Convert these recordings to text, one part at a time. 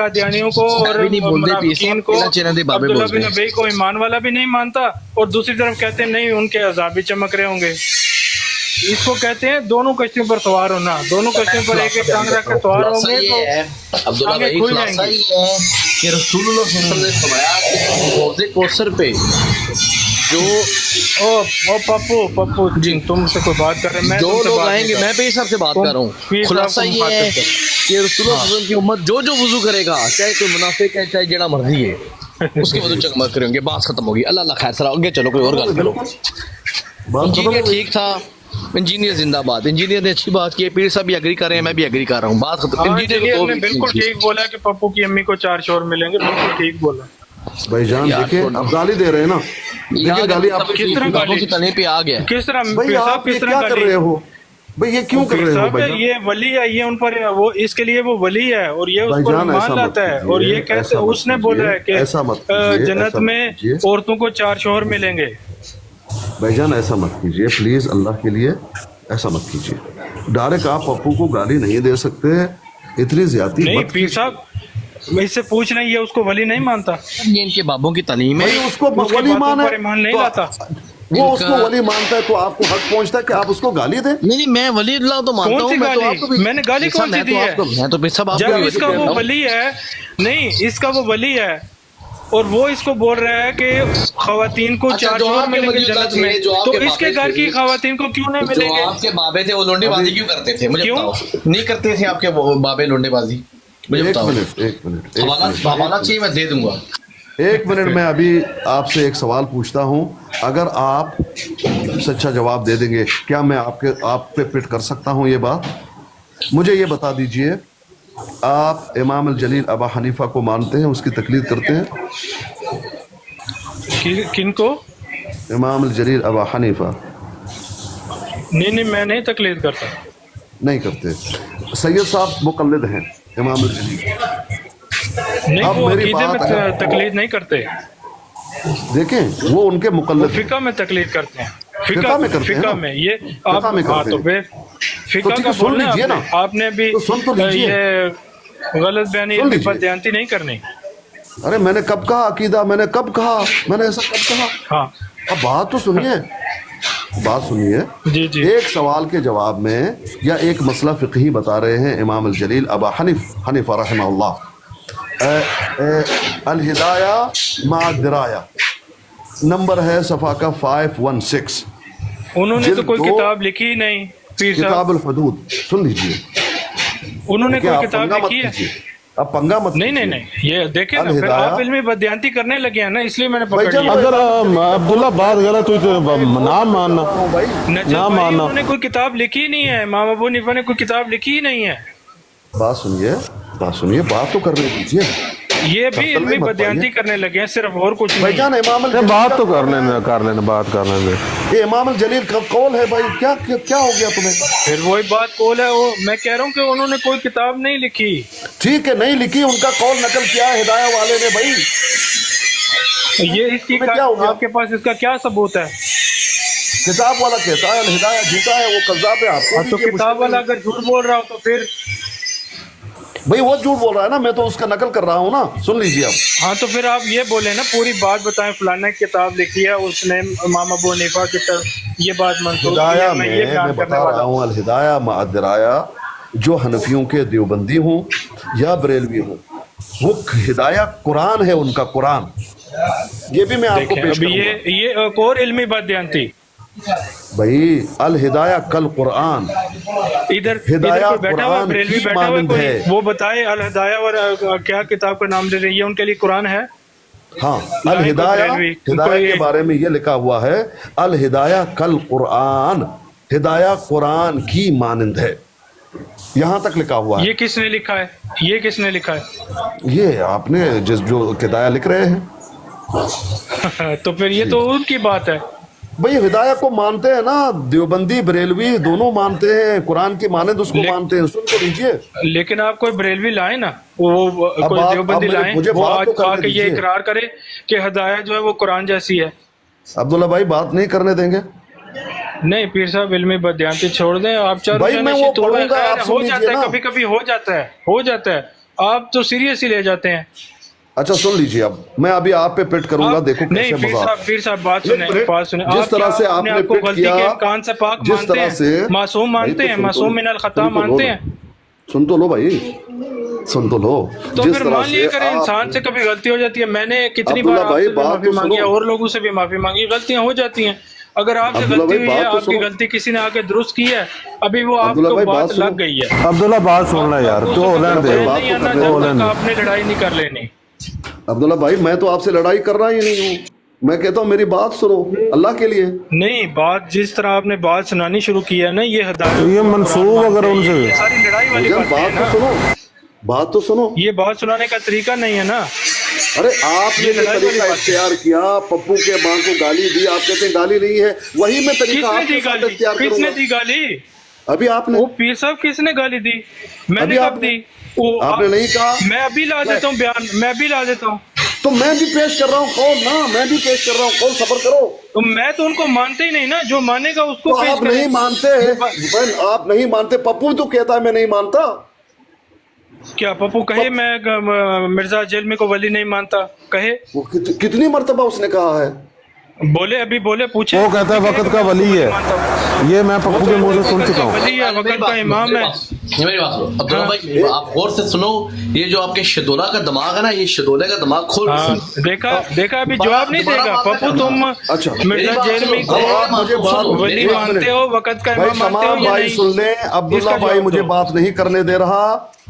कादियानियों को और मुनाफिकीन को, अब्दुल्ला बिन अबई को ईमान वाला भी नहीं मानता, और दूसरी तरफ कहते हैं नहीं उनके अज़ाब भी चमक रहे होंगे। इसको कहते हैं दोनों कश्तियों पर सवार होना, दोनों कश्तियों पर एक एक टांग रख के सवार होंगे तो अब्दुल्ला आगे भाई खुल खुलासा जाएंगी। ये है कि रसूलुल्लाह सल्लल्लाहु अलैहि वसल्लम ने फरमाया कि हौज़े कौसर पे जो ओ पप्पू जी तुमसे कोई बात कर रहे हैं, मैं जो तुमसे लोग बात नहीं आएंगे, कर मैं पेश से बात तुम- कर रहा हूँ, पीर खुलासा साहब, तुम ये बात है करते कि रसूलुल्लाह सल्लल्लाहु अलैहि वसल्लम की उम्मत जो जो वुजू करेगा, चाहे कोई मुनाफिक है चाहे जेड़ा मर्जी है, उसके वजू चकमक करेंगे। बात खत्म होगी। अल्लाह अल्लाह खैर सलाह, आगे चलो कोई और गल करो। इंजीनियर ठीक था, इंजीनियर जिंदाबाद, इंजीनियर ने अच्छी बात की है, पीर साहब भी एग्री कर रहे हैं, मैं भी एग्री कर रहा हूँ। बात खत्म। इंजीनियर ने बिल्कुल ठीक बोला कि पप्पू की अम्मी को 4 शोर मिलेंगे, बिल्कुल ठीक बोला। भाईजान देखिए आप गाली दे रहे हैं ना, देखिए गाली आप किस तरह गाली की तने पे आ गया। किस तरह भाई पीर साहब आप ये किस तरह क्या कर गाली? रहे हो भाई, ये क्यों कर पीर रहे हो साहब भाईजान? ये वली है, ये उन पर वो इसके लिए वो वली है और ये उस पर भाईजान, ऐसा मान मत लाता है कीजिए, और ये कहते ऐसा मत उसने कीजिए, बोला है कि ऐसा मत कीजिए, जन्नत ऐसा मत में कीजिए। औरतों को 4 शोहर मिलेंगे। भाईजान ऐसा मत कीजिए प्लीज, अल्लाह के लिए ऐसा मत कीजिए। डायरेक्ट आप पप्पू को गाली नहीं दे सकते, इतनी ज्यादा नहीं मत पीर साहब मैं इससे पूछ रहे हैं, ये उसको वली नहीं मानता, ये इनके बाबों की तालीम है। भाई उसको उसकी वली बातों मान पर है ईमान नहीं तो लाता। वो उसको वली मानता है तो आपको हक पहुंचता है कि आप उसको गाली दें? नहीं मैं वली अल्लाह तो मानता कौन सी हूँ, मैं तो गाली? आपको भी मैंने गाली ऐसा कौन सी मैं दी तो है? आपको, मैं तो फिर सब आपको जब भी इसका कहता वो हूँ। वली है, नहीं इसका वो वली है और वो इसको बोल रहा है कि खवातीन को अच्छा, 4 जो शोहर आपके मिलेंगे मौजूदा जन्नत थे, में, जो आपके तो इसके बाबे घर की थे, खवातीन को क्यों नहीं जो मिलेंगे? आपके बाबे थे वो लोंडेबाजी क्यों करते थे? मुझे क्यों? बताओ, नहीं करते थे आपके वो बाबे लोंडेबाजी? मुझे एक बताओ। मिनट एक मिनट एक हवाला मिनट, हवाला चाहिए मैं दे दूंगा। एक मिनट मैं अभी आपसे एक सवाल पूछता हूं, अगर आप सच्चा जवाब दे देंगे क्या मैं आप पे पिट कर सकता हूं ये बात? मुझे ये बता दीजिए, आप इमाम अल जलील अबा हनीफा को मानते हैं, उसकी तकलीद करते हैं? किनको? इमाम अल जलील अबा हनीफा नहीं मैं नहीं तकलीद करता। नहीं करते। सैयद साहब मुकल्लिद हैं इमाम अल जलील। नहीं अब वो मेरी अकीदे में बात अगर- तकलीद नहीं करते, देखें वो उनके वो मुकल्लिद हैं। फिका में तकलीद करते हैं। फिका में करते हैं फिका ना? में ये फिका आप में हाँ करते तो हैं। फिर फिका ठीक का है, सुन बोलना लीजिए ना। आपने भी तो सुन तो लीजिए। ये गलत बयानी सुन लीजिए। बदयांती नहीं करनी। अरे मैंने कब कहा अकीदा, मैंने कब कहा, मैंने ऐसा कब कहा? हाँ अब बात तो सुनिए, बात सुनिए। जी जी एक सवाल के जवाब में या एक मसला फ़िक़ही बता रहे हैं इमाम अल जलील अबा हनीफा रहमहुल्लाह, अल हिदाया मा दिराया, नंबर है सफ़ा का 516। उन्होंने तो जिल्द कोई 2, किताब लिखी ही नहीं पीर साहब, किताब अल हदूद। सुन लीजिए, उन्होंने क्या कोई आप किताब पंगा मत लिखी है? कीजिए, अब पंगा मत नहीं नहीं कीजिए। नहीं ये देखे ना, फिर अल-हिदाया- आप इल्मी बदयांती करने लगे हैं ना, इसलिए मैंने पकड़ भाईजान, लिया। अगर अब्दुल्ला बात गलत हुई तो ना मानना, भाई नजर ना भाई मानना। उन्होंने कोई किताब लिखी ही नहीं है, इमाम अबू हनीफा ने कोई किताब लिखी ही नहीं है। बात सुनिए, बात सुनिए, बात तो करने दीजिए। ये भी तब इल्मी मत बदयांती पाइए। करने लगे हैं सिर्फ, और कुछ नहीं। भाईजान इमाम अल नहीं, जलील बात तो का- कर लेने बात कर लेने। ये इमाम अल जलील का कौल है भाई, क्या क्या, क्या हो गया तुम्हें? फिर वही बात कौल है, वो मैं कह रहा हूँ कि उन्होंने कोई किताब नहीं लिखी। ठीक है, नहीं लिखी, उनका कौल नकल किया है हिदाया वाले ने भाई। ये इसकी तुम्हें क्या हो गया? आपके पास इसका क्या सबूत है? किताब वाला कहता है हिदाया झूठा है, वो कज़्ज़ाब है। आपको तो भी ये किताब वाला मुश्किल अगर झूठ बोल रहा हो तो फिर भाई वो झूठ बोल रहा है ना, मैं तो उसका नकल कर रहा हूँ ना। सुन लीजिए अब, हाँ तो फिर आप ये बोले ना, पूरी बात बताएं, फलाना किताब लिखी है उसने इमाम अबू हनीफा की तरफ ये बात मंसूब की हिदाया है, मैं ये में बयान मैं करने बता वाला रहा हूँ। हूँ, अल हिदाया मा दिराया, जो हनफियों के देवबंदी हूँ या बरेलवी हूँ, वो हिदाया कुरान है, उनका कुरान। ये भी मैं आपको देखें पेश अभी करूंगा ये एक और इल्मी बदयांती भाई। अल हिदाया कल कुरान, इधर हिदाया कोई बैठा हुआ कुरान बरेलवी की बैठा हुआ मानंद कोई, है। वो बताए अल हिदाया और क्या किताब का नाम ले रही है, उनके लिए कुरान है? हाँ, अल हिदाया, हिदाया के बारे में ये लिखा हुआ है, अल हिदाया कल कुरान, हिदाया कुरान की मानंद है, यहाँ तक लिखा हुआ है। ये किसने लिखा है? ये किसने लिखा है? ये आपने जिस जो हिदाया लिख रहे हैं तो फिर ये तो उनकी बात है। भाई, हिदाया को मानते हैं ना, देवबंदी बरेलवी दोनों मानते हैं, कुरान की मानंद उसको मानते हैं। सुन तो लीजिए, लेकिन आप कोई बरेलवी लाए ना, वो कोई आप- देवबंदी अब लाए, मुझे वो बात आज तो करने आके ये दीजिए। इकरार करे कि हिदाया जो है वो कुरान जैसी है। अब्दुल्ला भाई बात नहीं करने देंगे? नहीं पीर साहब, इल्मी बदयांती छोड़ दें आप। चारों भाई, मैं वो पढ़ूंगा, आप हो सुन जाता लीजिए है, ना। कभी कभी हो जाता है, हो जाता है। آپ تو سیریس ہی لے جاتے ہیں. अच्छा सुन लीजिए, अब मैं अभी आप पे पिट करूंगा, देखो نہیں कैसे मजा. پیر صاحब بات سنیں, بات سنیں. जिस तरह से اپنے आपने آپ کو पिट غلطی किया, کے امکان سے پاک जिस مانتے तरह ہیں, से معصوم مانتے ہیں, معصوم من الخطا مانتے ہیں, सुन तो लो भाई, सुन तो लो. تو जिस پھر तरह مان لیے से کریں انسان आप سے کبھی غلطی ہو جاتی ہے. میں نے کتنی عبداللہ بار آپ بھائی سے بھی بات معافی تو مانگی ہے سنو. اور لوگوں سے بھی معافی مانگی, غلطیاں ہو جاتی ہیں. اگر آپ سے عبداللہ غلطی بھائی ہوئی ہے, بات تو آپ کی سنو. غلطی کسی نے آ کے درست کی ہے, ابھی وہ آپ عبداللہ کو بھائی بات بات سنو. لگ گئی ہے. عبداللہ بات سن لے یار, تو ہولینڈ دے, بات نہیں تو آنا کرنے جب دو. تک آپ نے لڑائی نہیں کر لینی. عبداللہ بھائی میں تو آپ سے لڑائی کر رہا ہی نہیں ہوں, میں کہتا ہوں میری بات سنو اللہ کے لیے. نہیں, بات جس طرح آپ نے بات سنانی شروع کی ہے نا, یہ ہدایت یہ منسوخ اگر ان سے یہ ساری لڑائی والی جب باتیں ہیں بات تو نا. سنو, بات تو سنو. یہ بات سنانے کا طریقہ نہیں ہے نا. ارے آپ نے یہ جو لڑائی والی طریقہ بات ہے. اختیار کیا, پپو کے ماں کو گالی دی, آپ کہتے ہیں گالی نہیں ہے, وہی میں کس طریقہ نے آپ کے دی ساتھ گالی, اختیار کس کروں نے گا. دی گالی, ابھی آپ نے, وہ پیر صاحب کس نے گالی دی, میں نے ابھی آپ کب نے, دی, وہ آپ نے نہیں کہا. میں ابھی لا دیتا ہوں بیان, میں ابھی لا دیتا ہوں. تو میں بھی پیش کر رہا ہوں قول نا, میں بھی پیش کر رہا ہوں قول, صبر کرو. تو میں تو ان کو مانتے ہی نہیں نا, جو مانے گا اس کو تو پیش آپ کریں. نہیں مانتے, آپ نہیں مانتے, پپو تو کہتا ہے میں نہیں مانتا. کیا پپو کہے میں مرزا جیلمی کو ولی نہیں مانتا, کہے, وہ کتنی مرتبہ اس نے کہا ہے. بولے, ابھی بولے, پوچھے. وہ کہتا ہے وقت کا ولی ہے, یہ میں پپو کے منہ سے سن چکا ہوں. ولی ہے, وقت کا امام ہے. میری بات سنو عبداللہ بھائی, آپ غور سے سنو. یہ جو آپ کے شدولہ کا دماغ ہے نا, یہ شدولے کا دماغ کھول کے سنو. دیکھا ابھی جواب نہیں دے گا پپو. تم اچھا مرزا جیلمی کو آپ مجھے بات ولی مانتے ہو, وقت کا بھائی, امام مانتے ہو تمام یا بھائی نہیں؟ سن لیں, عبداللہ بھائی مجھے بات نہیں کرنے دے رہا,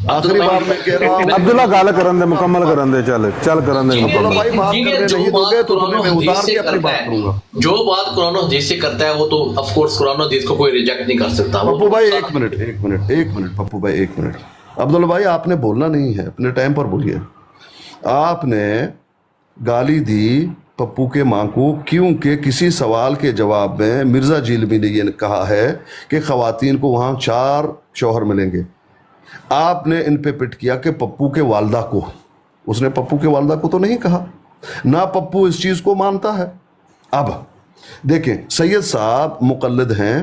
آخری بار میں کہہ رہا ہوں. عبداللہ گال کرن دے, مکمل کرن دے, چل کرن دے عبداللہ مکمل. بھائی بات کرنے نہیں دو گے تو تمہیں میں اتار کے اپنی بات کروں گا. جو بات قرآن و حدیث سے کرتا ہے وہ تو آف کورس قرآن و حدیث کو کوئی ریجیکٹ نہیں کر سکتا. پپو بھائی ایک منٹ, پپو بھائی ایک منٹ. عبداللہ بھائی آپ نے بولنا نہیں ہے, اپنے ٹائم پر بولیے. آپ نے گالی دی پپو کے ماں کو کیونکہ کسی سوال کے جواب میں مرزا جیلمی نے یہ کہا ہے کہ خواتین کو وہاں 4 شوہر ملیں گے. آپ نے ان پہ پٹ کیا کہ پپو کے والدہ کو, اس نے پپو کے والدہ کو تو نہیں کہا, نہ پپو اس چیز کو مانتا ہے. اب دیکھیں, سید صاحب مقلد ہیں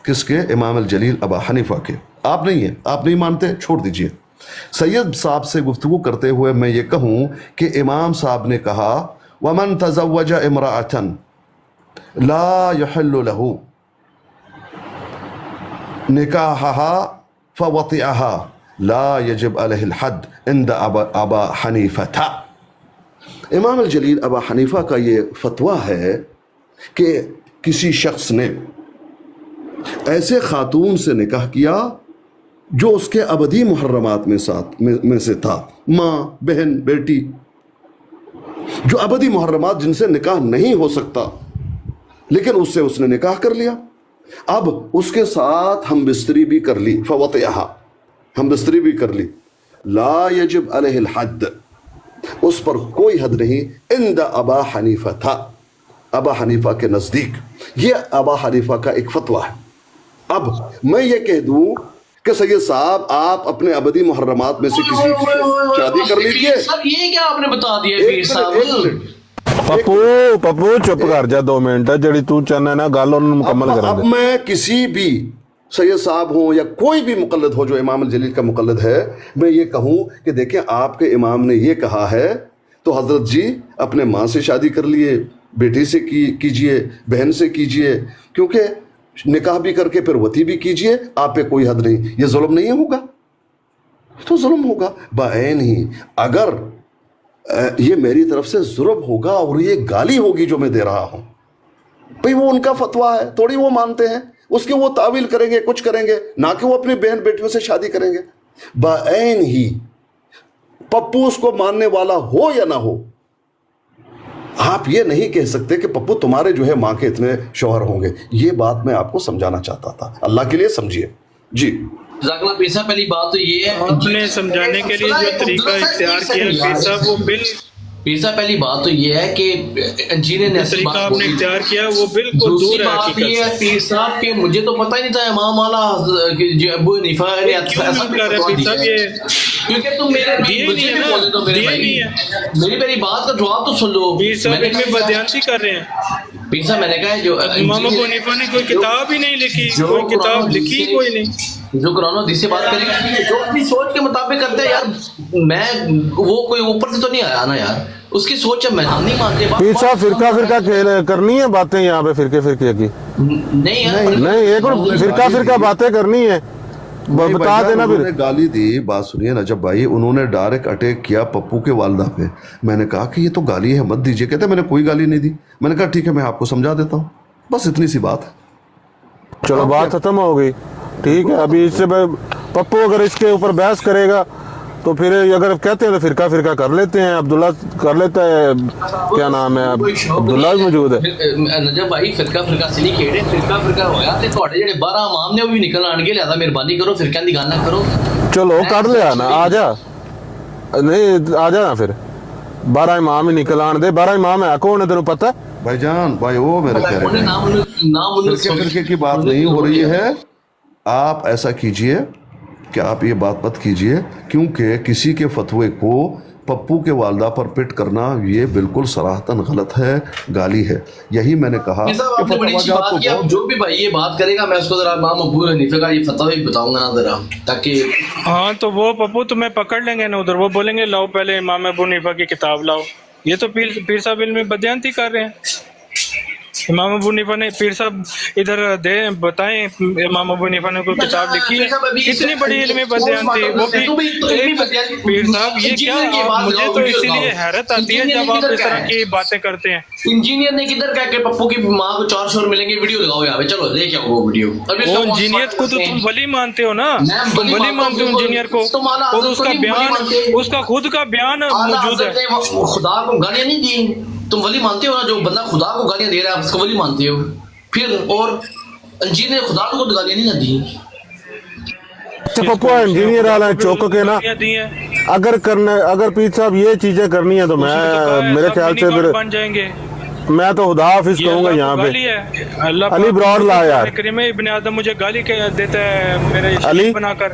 کس کے, امام الجلیل ابا حنیفہ کے. آپ نہیں ہیں, آپ نہیں مانتے, چھوڑ دیجئے. سید صاحب سے گفتگو کرتے ہوئے میں یہ کہوں کہ امام صاحب نے کہا وَمَن تَزَوَّجَ امْرَأَةً لَا يَحِلُّ لَهُ نِكَاحَهَا فَوَطِئَهَا لا يجب علیہ الحد عند ابا حنیفہ. امام الجلیل ابا حنیفہ کا یہ فتویٰ ہے کہ کسی شخص نے ایسے خاتون سے نکاح کیا جو اس کے ابدی محرمات میں سے تھا, ماں, بہن, بیٹی, جو ابدی محرمات جن سے نکاح نہیں ہو سکتا, لیکن اس سے اس نے نکاح کر لیا. اب اس کے ساتھ ہم بستری بھی کر لی, فوطئہا, ہم بستری بھی کر لی, لا یجب علیہ الحد, اس پر کوئی حد نہیں, عند ابا حنیفہ تھا, ابا حنیفہ کے نزدیک. یہ ابا حنیفہ کا ایک فتویٰ ہے. اب میں یہ کہہ دوں کہ سید صاحب آپ اپنے ابدی محرمات میں سے کسی کی شادی کر لیجئے. یہ کیا آپ نے بتا دیا پیر صاحب. پپو چپ کر جا 2 منٹ, جڑی تو چاہنا ہے نا گل انہوں مکمل کرن اب دے. میں کسی بھی سید صاحب ہوں یا کوئی بھی مقلد ہو جو امام الجلیل کا مقلد ہے, میں یہ کہوں کہ دیکھیں آپ کے امام نے یہ کہا ہے تو حضرت جی اپنے ماں سے شادی کر لیے, بیٹی سے کیجئے, بہن سے کیجئے, کیونکہ نکاح بھی کر کے پھر وتی بھی کیجئے, آپ پہ کوئی حد نہیں. یہ ظلم نہیں ہوگا, تو ظلم ہوگا بعین ہی. اگر یہ میری طرف سے ظلم ہوگا اور یہ گالی ہوگی جو میں دے رہا ہوں, بھئی وہ ان کا فتویٰ ہے, تھوڑی وہ مانتے ہیں, اس کے وہ تعویل کریں گے, کچھ کریں گے, نہ کہ وہ اپنی بہن بیٹیوں سے شادی کریں گے. بعین ہی پپو اس کو ماننے والا ہو یا نہ ہو, آپ یہ نہیں کہہ سکتے کہ پپو تمہارے جو ہے ماں کے اتنے شوہر ہوں گے. یہ بات میں آپ کو سمجھانا چاہتا تھا, اللہ کے لیے سمجھیے. جی جزاک اللہ پیر صاحب. پہلی بات تو یہ ہے آپ نے سمجھانے کے لیے جو طریقہ اختیار کیا پیر صاحب, وہ پیر صاحب پہلی بات تو یہ ہے کہ انجینئر نے ایسی طریقہ بات آپ نے اختیار کیا وہ بالکل دور دوسری ہے بات یہ ہے حقیقت سے. پیر صاحب کہ مجھے تو پتہ ہی نہیں تھا امام والا ابو حنیفہ نے کیوں نہیں کر رہے پیر صاحب, یہ کیونکہ تم میرے مجھے بھی بولے تو میرے بھائی میری بات کا جواب تو سن لو. پیر صاحب ان میں بدیانتی کر رہے ہیں. پیر صاحب میں نے کہا جو امام ابو حنیفہ نے کوئی کتاب ہی نہیں لکھی, کوئی کتاب لکھی کوئی نہیں. جو قرآن و حدیث سے بات کرے گا جو اپنی سوچ کے مطابق کرتا ہے یار, میں وہ کوئی اوپر سے تو نہیں آیا نا یار, اس کی سوچ میں ہم نہیں مانتے. پیر صاحب فرقہ کھیل کرنی ہے باتیں یہاں پہ, فرقے کی نہیں, ایک فرقہ باتیں کرنی ہے, بتا دینا. پھر گالی دی, بات سنیے نجب بھائی, انہوں نے ڈائریکٹ اٹیک کیا پپو کے والدہ پہ. میں نے کہا کہ یہ تو گالی ہے, مت دیجیے. کہتے میں نے کوئی گالی نہیں دی. میں نے کہا ٹھیک ہے میں آپ کو سمجھا دیتا ہوں, بس اتنی سی بات ہے. چلو بات ختم ہو گئی, ٹھیک ہے. ابھی اس سے پپو اگر اس کے اوپر بحث کرے گا تو پھر اگر کہتے ہیں تو فرقہ کر لیتے ہیں. عبداللہ کر لیتا ہے, کیا نام ہے, عبداللہ بھی موجود ہے. نجب بھائی فرقہ سے نہیں کھیڑے, فرقہ ہویا تے تواڈے جڑے 12 امام نے وہ بھی نکل آن گے. لہذا مہربانی کرو فرقہ دی گل نہ کرو. چلو کر لیا نا, آ جا, نہیں آ جا نا پھر. 12 امام ہی نکل آن دے. 12 امام ہے کون ہے تینوں پتہ ہے؟ بھائی جان بھائی وہ میرے کہہ رہے ہیں فرقے کی بات نہیں ہو رہی ہے. آپ ایسا کیجئے کہ آپ یہ بات مت کیجئے, کیونکہ کسی کے فتوے کو پپو کے والدہ پر پٹ کرنا یہ بالکل صراحتاً غلط ہے, گالی ہے. یہی میں نے کہا کہ بڑی اچھی بات کی. جو بھی بھائی یہ بات کرے گا میں اس کو ذرا امام ابو حنیفہ کا یہ فتوی بھی بتاؤں گا نا ذرا, تاکہ ہاں تو وہ پپو تمہیں پکڑ لیں گے نا ادھر, وہ بولیں گے لاؤ پہلے امام ابو حنیفہ کی کتاب لاؤ. یہ تو پیر صاحب علم میں بدیانتی کر رہے ہیں. امام ابو حنیفہ نے, پیر صاحب ادھر دے بتائیں امام ابو حنیفہ نے کوئی کتاب لکھی ہے؟ اتنی بڑی علمی بدیانتی وہ بھی. پیر صاحب یہ کیا, مجھے تو اسی لیے حیرت آتی ہے جب آپ اس طرح کی باتیں کرتے ہیں. انجینئر نے کدھر کہا کہ پپو کی ماں کو 4 شور ملیں گے, ویڈیو لگاؤ یہاں پہ, چلو دیکھ آؤ وہ ویڈیو. وہ انجینئر کو تو تم ولی مانتے ہو نا, تم ولی مانتے ہو انجینئر کو, اور اس کا بیان, اس کا خود کا بیان موجود ہے. خدا کو گالیاں نہیں دی, تم ولی مانتے ہو نا, جو بندہ خدا کو گالیاں دے رہا ہے آپ اس کو ولی مانتے ہو پھر, اور انجینئر خدا کو گالیاں نہیں نہ دی. پپو انجینئر والا چوک کے نا, اگر پیر صاحب یہ چیزیں کرنی ہیں تو میں میرے خیال سے پھر بن جائیں گے. میں تو خدا حافظ کہوں گا یہاں پہ. علی براڈ لا یار, کریم ابن آدم مجھے گالی دیتا ہے میرے شریک بنا کر.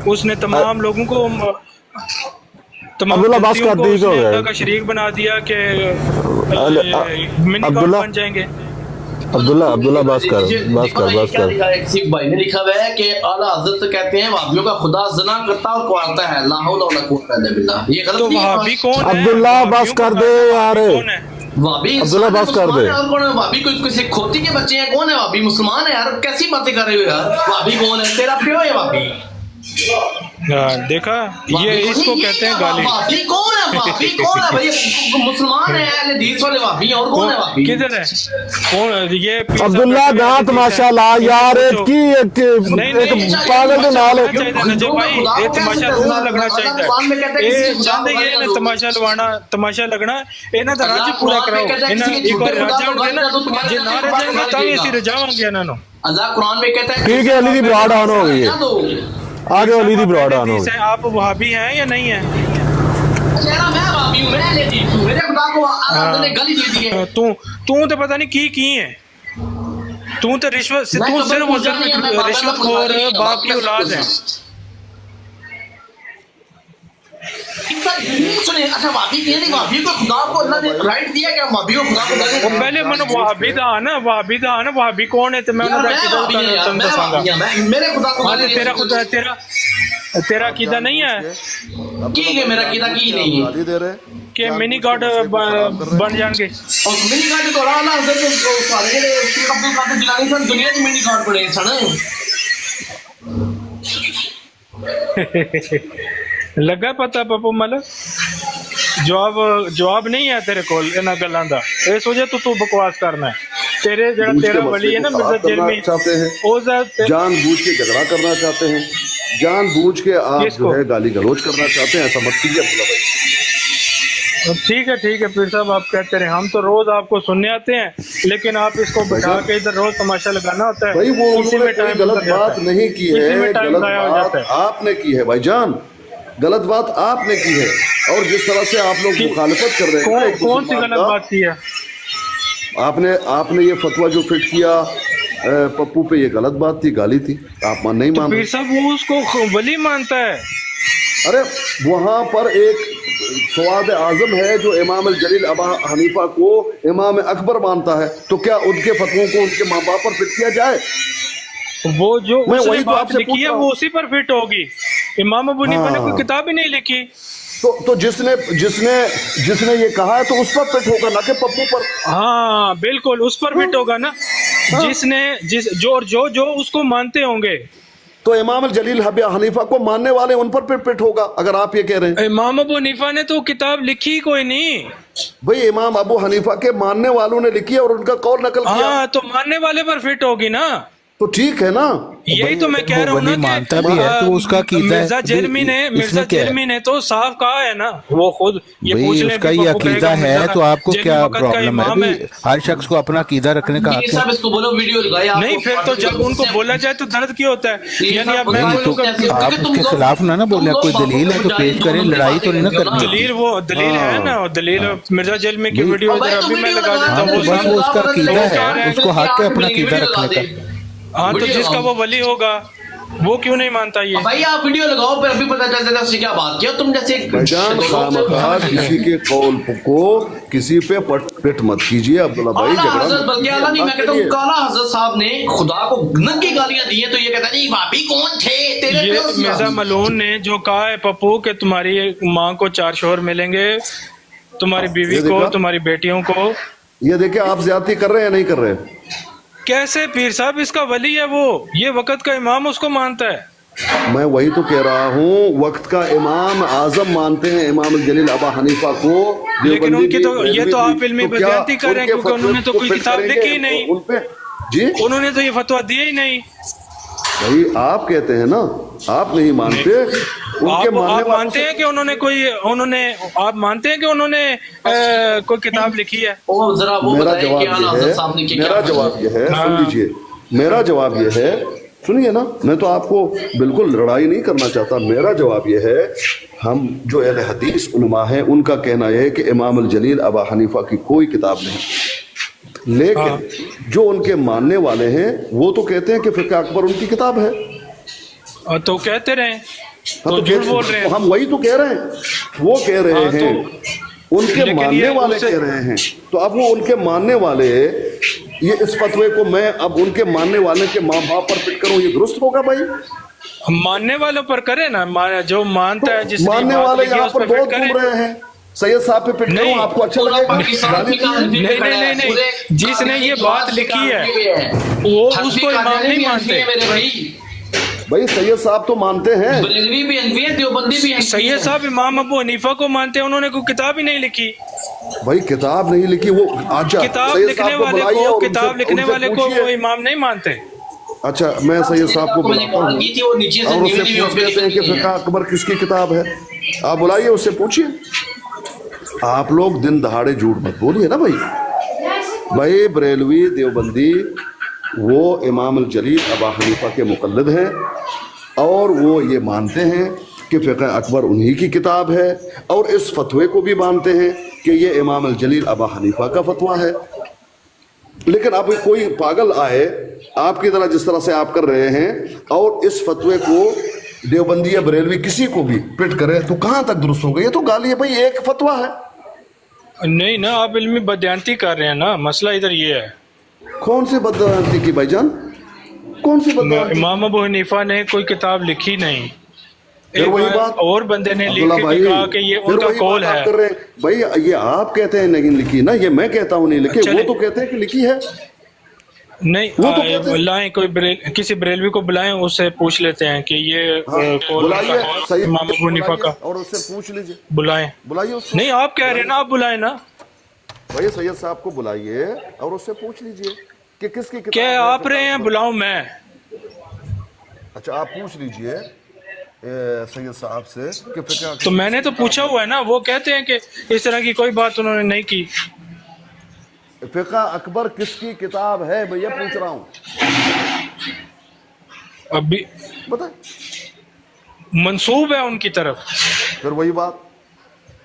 اس نے تمام لوگوں کو, تمام اللہ کا شریک بنا دیا کہ منی گاڈ بن جائیں گے. عبداللہ بات کر. ایک سکھ بھائی نے لکھا ہوا ہے کہ اعلیٰ حضرت کہتے ہیں وہابیوں کا خدا زنا کرتا اور کوڑتا ہے, لا حول ولا قوت الا باللہ. یہ غلط تو نہیں ہے. وہابی کون ہے؟ عبداللہ بات کر دے یار, وہابی عبداللہ بات کر دے. اور کون ہے وہابی؟ کوئی کسی کھوتی کے بچے ہیں؟ کون ہے وہابی؟ مسلمان ہے یار, کیسی باتیں کر رہے ہو یار. وہابی کون ہے؟ تیرا پیو ہے وہابی. دیکھا, یہ اس کو کہتے ہیں گالی. وہابی کون ہے؟ وہابی کون ہے بھائی؟ مسلمان ہے, اہل حدیث والے وہابی ہیں, اور کون ہے وہابی؟ کدھر ہے کون یہ؟ عبداللہ گاں تماشا لا یار, ایک پاگل کے نال یہ تماشا ضرور لگنا چاہیے. تماشا لوانا, تماشا لگنا انہاں دا راج پورا کراؤ. ایک اور راجا ہوں گے نا, جے نہ رجائیں گے تاں اسی رجاواں گے انہاں نو. اللہ قرآن میں کہتا ہے ٹھیک ہے, علی دی براڈ آن ہو گئی ہے, آگے علی دی براڈ آن ہو گئی. آپ وہابی ہیں یا نہیں ہیں؟ میں وہابی ہوں, میں لیتی ہوں, میرے خدا کو اللہ نے گالی دے دی ہے. تو پتہ نہیں کی ہے, تو تے رشوت سے, تو صرف رشوت خور باپ کی اولاد ہے. اچھا وہابی کہہ نہیں, وہابی کو خدا کو اللہ نے رائٹ دیا کہ وہابی کو خدا کو گالی دے. پہلے من وہابی دا نا, وہابی کون ہے تے میں انہاں دا تم دساں گا. میرے خدا کو گالی تیرا خدا, تیرا عقیدہ نہیں ہے کی میرا عقیدہ کی نہیں ہے گالی دے رہے کہ منی گاڈ بن جان گے. اور منی گاڈ تو اعلیٰ حضرت سارے جڑے شیخ عبد القادر جیلانی سن دنیا دی منی گاڈ بنے سن. لگا پتہ پپو مل, جواب نہیں ہے تیرے کول انہاں گلاں دا, اس وجہ تو بکواس کرنا ہے. تیرے جڑا تیرا ولی ہے نا مرزا جرمی, او جان بوجھ کے جھگڑا کرنا چاہتے ہیں, جان بوجھ کے آپ جو ہے گالی گلوچ کرنا چاہتے ہیں, ایسا مت کیجیے عبداللہ بھائی. ٹھیک ہے پیر صاحب, آپ کہتے رہے, ہم تو روز آپ کو سننے آتے ہیں, لیکن آپ اس کو بٹھا کے ادھر روز تماشا لگانا ہوتا ہے. بھائی وہ انہوں نے کوئی غلط بات نہیں کی ہے, غلط بات آپ نے کی ہے بھائی جان, غلط بات آپ نے کی ہے. اور جس طرح سے آپ لوگ مخالفت کر رہے ہیں, کون سی غلط بات کی ہے آپ نے یہ فتویٰ جو فٹ کیا پپو پہ, یہ غلط بات تھی, گالی تھی, آپ نہیں مانتے. پیر صاحب وہ اس کو ولی مانتا ہے, अरे वहां पर एक फवाद आजम है जो इमाम जलील अबा हनीफा को इमाम अकबर मानता है, तो क्या उनके फतवों को उनके माँ बाप पर फिट किया जाए? वो जो मैं उसने वही तो बात आपसे लिखी पूछ है रहा वो हूँ। उसी पर फिट होगी। इमाम अबू हनीफा ने हाँ। कोई किताब ही नहीं लिखी। तो जिसने जिसने जिसने ये कहा है तो उस पर फिट होगा, ना कि पप्पू पर। हाँ बिल्कुल उस पर फिट होगा ना, जिसने जो उसको मानते होंगे। तो इमाम जलील हनीफा को मानने वाले उन पर फिट होगा, अगर आप ये कह रहे हैं। इमाम अबू हनीफा ने तो किताब लिखी ही कोई नहीं। भाई इमाम अबू हनीफा के मानने वालों ने लिखी है और उनका कौल नकल किया, हाँ तो मानने वाले पर फिट होगी ना। तो ठीक है ना। यही तो मैं कह रहा हूँ ना वली कि मानता भी है तो उसका कीदा है। मिर्जा जरमी ने इसमें क्या है? जरमी ने तो साफ कहा है ना, वो खुद ये भाई पूछ ले उसका ये अकीदा है तो आपको क्या प्रॉब्लम है? है भाई हर शख्स को अपना अकीदा रखने का हक है। साहब इसको बोलो वीडियो लगाए आप। नहीं फिर तो जब उनको बोला जाए तो दर्द क्यों होता है? यानी अब मैं नहीं तो बोलूंगा आप उसके खिलाफ ना बोले, कोई दलील है तो पेश करें, लड़ाई तो नहीं ना करनी। दलील वो दलील है ना, और दलील मिर्जा जलमी की वीडियो इधर अभी मैं लगा देता हाँ, हूँ। तो बस वो उसका अकीदा वो कह रहे है, हैं उसको हक है अपना अकीदा रखने का। हाँ तो जिसका वो वली होगा वो क्यों नहीं मानता ये? भाई आप वीडियो लगाओ फिर अभी पता चल जाएगा उससे क्या बात किया तुम जैसे भाईजान खामखा किसी के कौल को किसी पे पिट मत कीजिए अब्दुल्ला भाई। आला झगड़ा हजरत मत बल्कि कीजिए, आला नहीं, अल्लाह मैं के कहता हूँ लिए। काला हजरत साहब ने खुदा को नंगी गालियां दी हैं, तो ये कहता नहीं भाभी कौन थे तेरे ये पे मिर्जा मलून ने जो कहा है पप्पू कि तुम्हारी माँ को 4 शोहर मिलेंगे, तुम्हारी बीवी ये को, देखा? तुम्हारी बेटियों को। ये देखिए आप ज्यादती कर रहे हैं नहीं कर रहे? कैसे पीर साहब इसका वली है वो, ये वक्त का इमाम उसको मानता है। मैं वही तो कह रहा हूँ, वक्त का इमाम आजम मानते हैं इमाम जलील अबा हनीफा को। लेकिन देवबंदी उनकी भी, तो ये बरेलवी तो भी, आप इल्मी तो क्या बयानती कर रहे हैं, उनके क्योंकि उन्होंने तो फतवे कोई को किताब फिट लिखी ही करेंगे नहीं। उन पे? जी उन्होंने तो ये फतवा दिया ही नहीं। भाई आप कहते हैं ना, आप नहीं मानते, उनके मानने आप वालों मानते से। हैं कि आप मानते हैं कि उन्होंने कोई किताब लिखी है? वो जरा वो मेरा बताएं कि जवाब आला ये हजरत है, साहब ने क्या मेरा जवाब ये है, सुन हाँ। लीजिए, मेरा जवाब ये है, सुनिए ना, मैं तो आपको बिल्कुल लड़ाई नहीं करना चाहता। मेरा जवाब ये है, हम जो अहले हदीस उलमा हैं उनका कहना यह है कि इमाम अल जलील अबा हनीफा की कोई किताब नहीं, लेकिन जो उनके मानने वाले हैं वो तो कहते हैं कि फिक़्ह अकबर उनकी किताब है। तो कहते रहे, हाँ, तो झूठ बोल रहे हैं। हम वही तो कह रहे हैं, वो कह रहे हाँ, तो- हैं, उनके लेकिन मानने ये वाले उनसे- कह रहे हैं, तो अब वो उनके मानने वाले, ये इस फतवे को मैं अब उनके मानने वाले के माँ बाप पर फिट करूं, ये दुरुस्त होगा भाई? मानने वालों पर करे ना, जो मानता है जिसने मानने बात वाले लिखी है, यहाँ उस पर पर फिट बहुत करे। घूम रहे हैं, सैयद साहब पे फिट करूं, नहीं, आपको अच्छा पूरा लगेगा? पाकिस्तान गाली की दीजिए। नहीं, जिसने ये बात लिखी है वो उसको इमाम नहीं मानते। मेरे भाई भाई सैयद साहब तो मानते हैं, बरेलवी भी हनफी है, देवबंदी भी हनफी है। सैयद साहब इमाम अबू हनीफा को मानते हैं, उन्होंने कोई किताब ही नहीं लिखी। भाई किताब नहीं लिखी वो। अच्छा किताब सैयद लिखने साहब को वाले बुलाइए को और किताब उनसे- लिखने उनसे वाले को पूछिए। वो इमाम नहीं मानते। अच्छा मैं सैयद साहब को मैंने बुलाता कॉल हूँ की थी, वो नीचे से और उससे निवेदी पूछ लेते हैं कि फिक़्ह अकबर किसकी किताब है। आप बुलाइए, उससे पूछिए। आप लोग दिन दहाड़े झूठ मत बोलिए ना भाई। भाई बरेलवी देवबंदी वो इमाम अल जलील अबा हनीफा के मुक़ल्लिद हैं और वो ये मानते हैं कि फ़िक़्ह अकबर उन्हीं की किताब है, और इस फतवे को भी मानते हैं कि ये इमाम अल जलील अबा हनीफा का फतवा है। लेकिन अब कोई पागल आए आपकी तरह, जिस तरह से आप कर रहे हैं, और इस फतवे को देवबंदी या बरेलवी किसी को भी पिट करे, तो कहाँ तक दुरुस्त होगा? ये तो गाली है भाई, एक फतवा है। नहीं ना, आप इल्मी बदयांती कर रहे हैं ना, मसला इधर ये है। कौन सी बदअंती की भाईजान, कौन सी बदअंती? इमाम अबू हनीफा ने कोई किताब लिखी नहीं, फिर एक वही बार बात और बंदे ने लिख अब्दुल्ला के भाई, कहा कि ये फिर उनका वही कौल बात है। आप कर रहे हैं भाई। ये आप कहते हैं नहीं लिखी ना, ये मैं कहता हूँ नहीं लिखी, चले। वो तो कहते हैं कि लिखी है। नहीं वो तो कहते हैं। लाएं कोई किसी बरेलवी को बुलाएं, उससे पूछ लेते हैं कि ये हाँ, कौल बुलाइए उनका है, सही, इमाम अबू हनीफा का। और उससे पूछ लीजिए, बुलाएं। बुलाइए उसको। नहीं आप कह रहे हैं ना, आप बुलाएं ना। भाई सैयद साहब को बुलाइए और उससे पूछ लीजिए कि किसकी किताब क्या है आप फ़िक़्ह रहे हैं, अकबर। बुलाऊं मैं? अच्छा आप पूछ लीजिए सैयद साहब से कि फ़िक़्ह तो मैंने तो पूछा हुआ है ना, वो कहते हैं कि इस तरह की कोई बात उन्होंने नहीं की। फ़िक़्ह अकबर किसकी किताब है भैया, पूछ रहा हूँ, अभी बता। मंसूब है उनकी तरफ। फिर वही बात,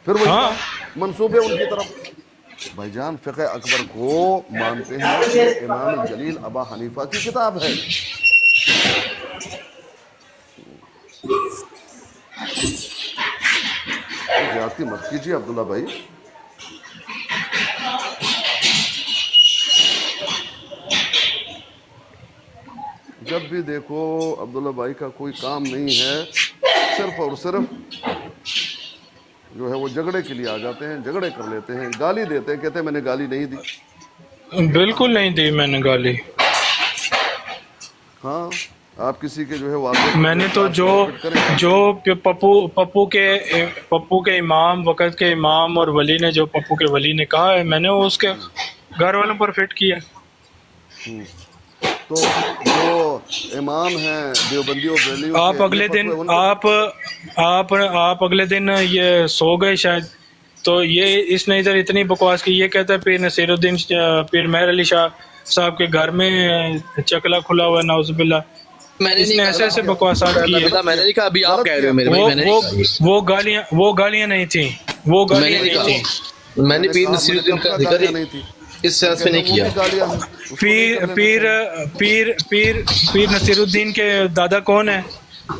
फिर वही हाँ। बात, मंसूबे उनकी तरफ। भाईजान फ़िक़्ह अकबर को मानते हैं कि इमाम जलील अबा हनीफा की किताब है। ज्यादती मत कीजिए अब्दुल्ला भाई। जब भी देखो अब्दुल्ला भाई का कोई काम नहीं है, सिर्फ और सिर्फ जो है वो झगड़े के लिए आ जाते हैं, झगड़े कर लेते हैं, गाली देते हैं, कहते हैं मैंने गाली नहीं दी। बिल्कुल नहीं दी मैंने गाली। हाँ, आप किसी के जो है वादे मैंने तो जो पप्पू के इमाम, वक़्त के इमाम और वली ने, जो पप्पू के वली ने कहा है, मैंने वो उसके घर वालों पर फिट किया। तो जो इमाम हैं देवबंदियों वलियों आप के, अगले ये दिन फतवे उनके- आप अगले दिन ये सो गए शायद, तो ये इसने इधर इतनी बकवास की। ये कहता है पीर नसीरुद्दीन, पीर मेहर अली शाह साहब के घर में चकला खुला हुआ है, नाउजुबिल्ला। इसने ऐसे ऐसे बकवासात की है। मैंने नहीं कहा, अभी आप कह रहे हो मेरे भाई, मैंने नहीं कहा ये। वो गालियां नहीं थी, वो गालियां मैंने नहीं नहीं थी। कहा, मैंने पीर नसीरुद्दीन का जिक्र गालियां नहीं थी, इस सेंस में नहीं किया। गालियां हैं। पीर नसीरुद्दीन के दादा कौन है?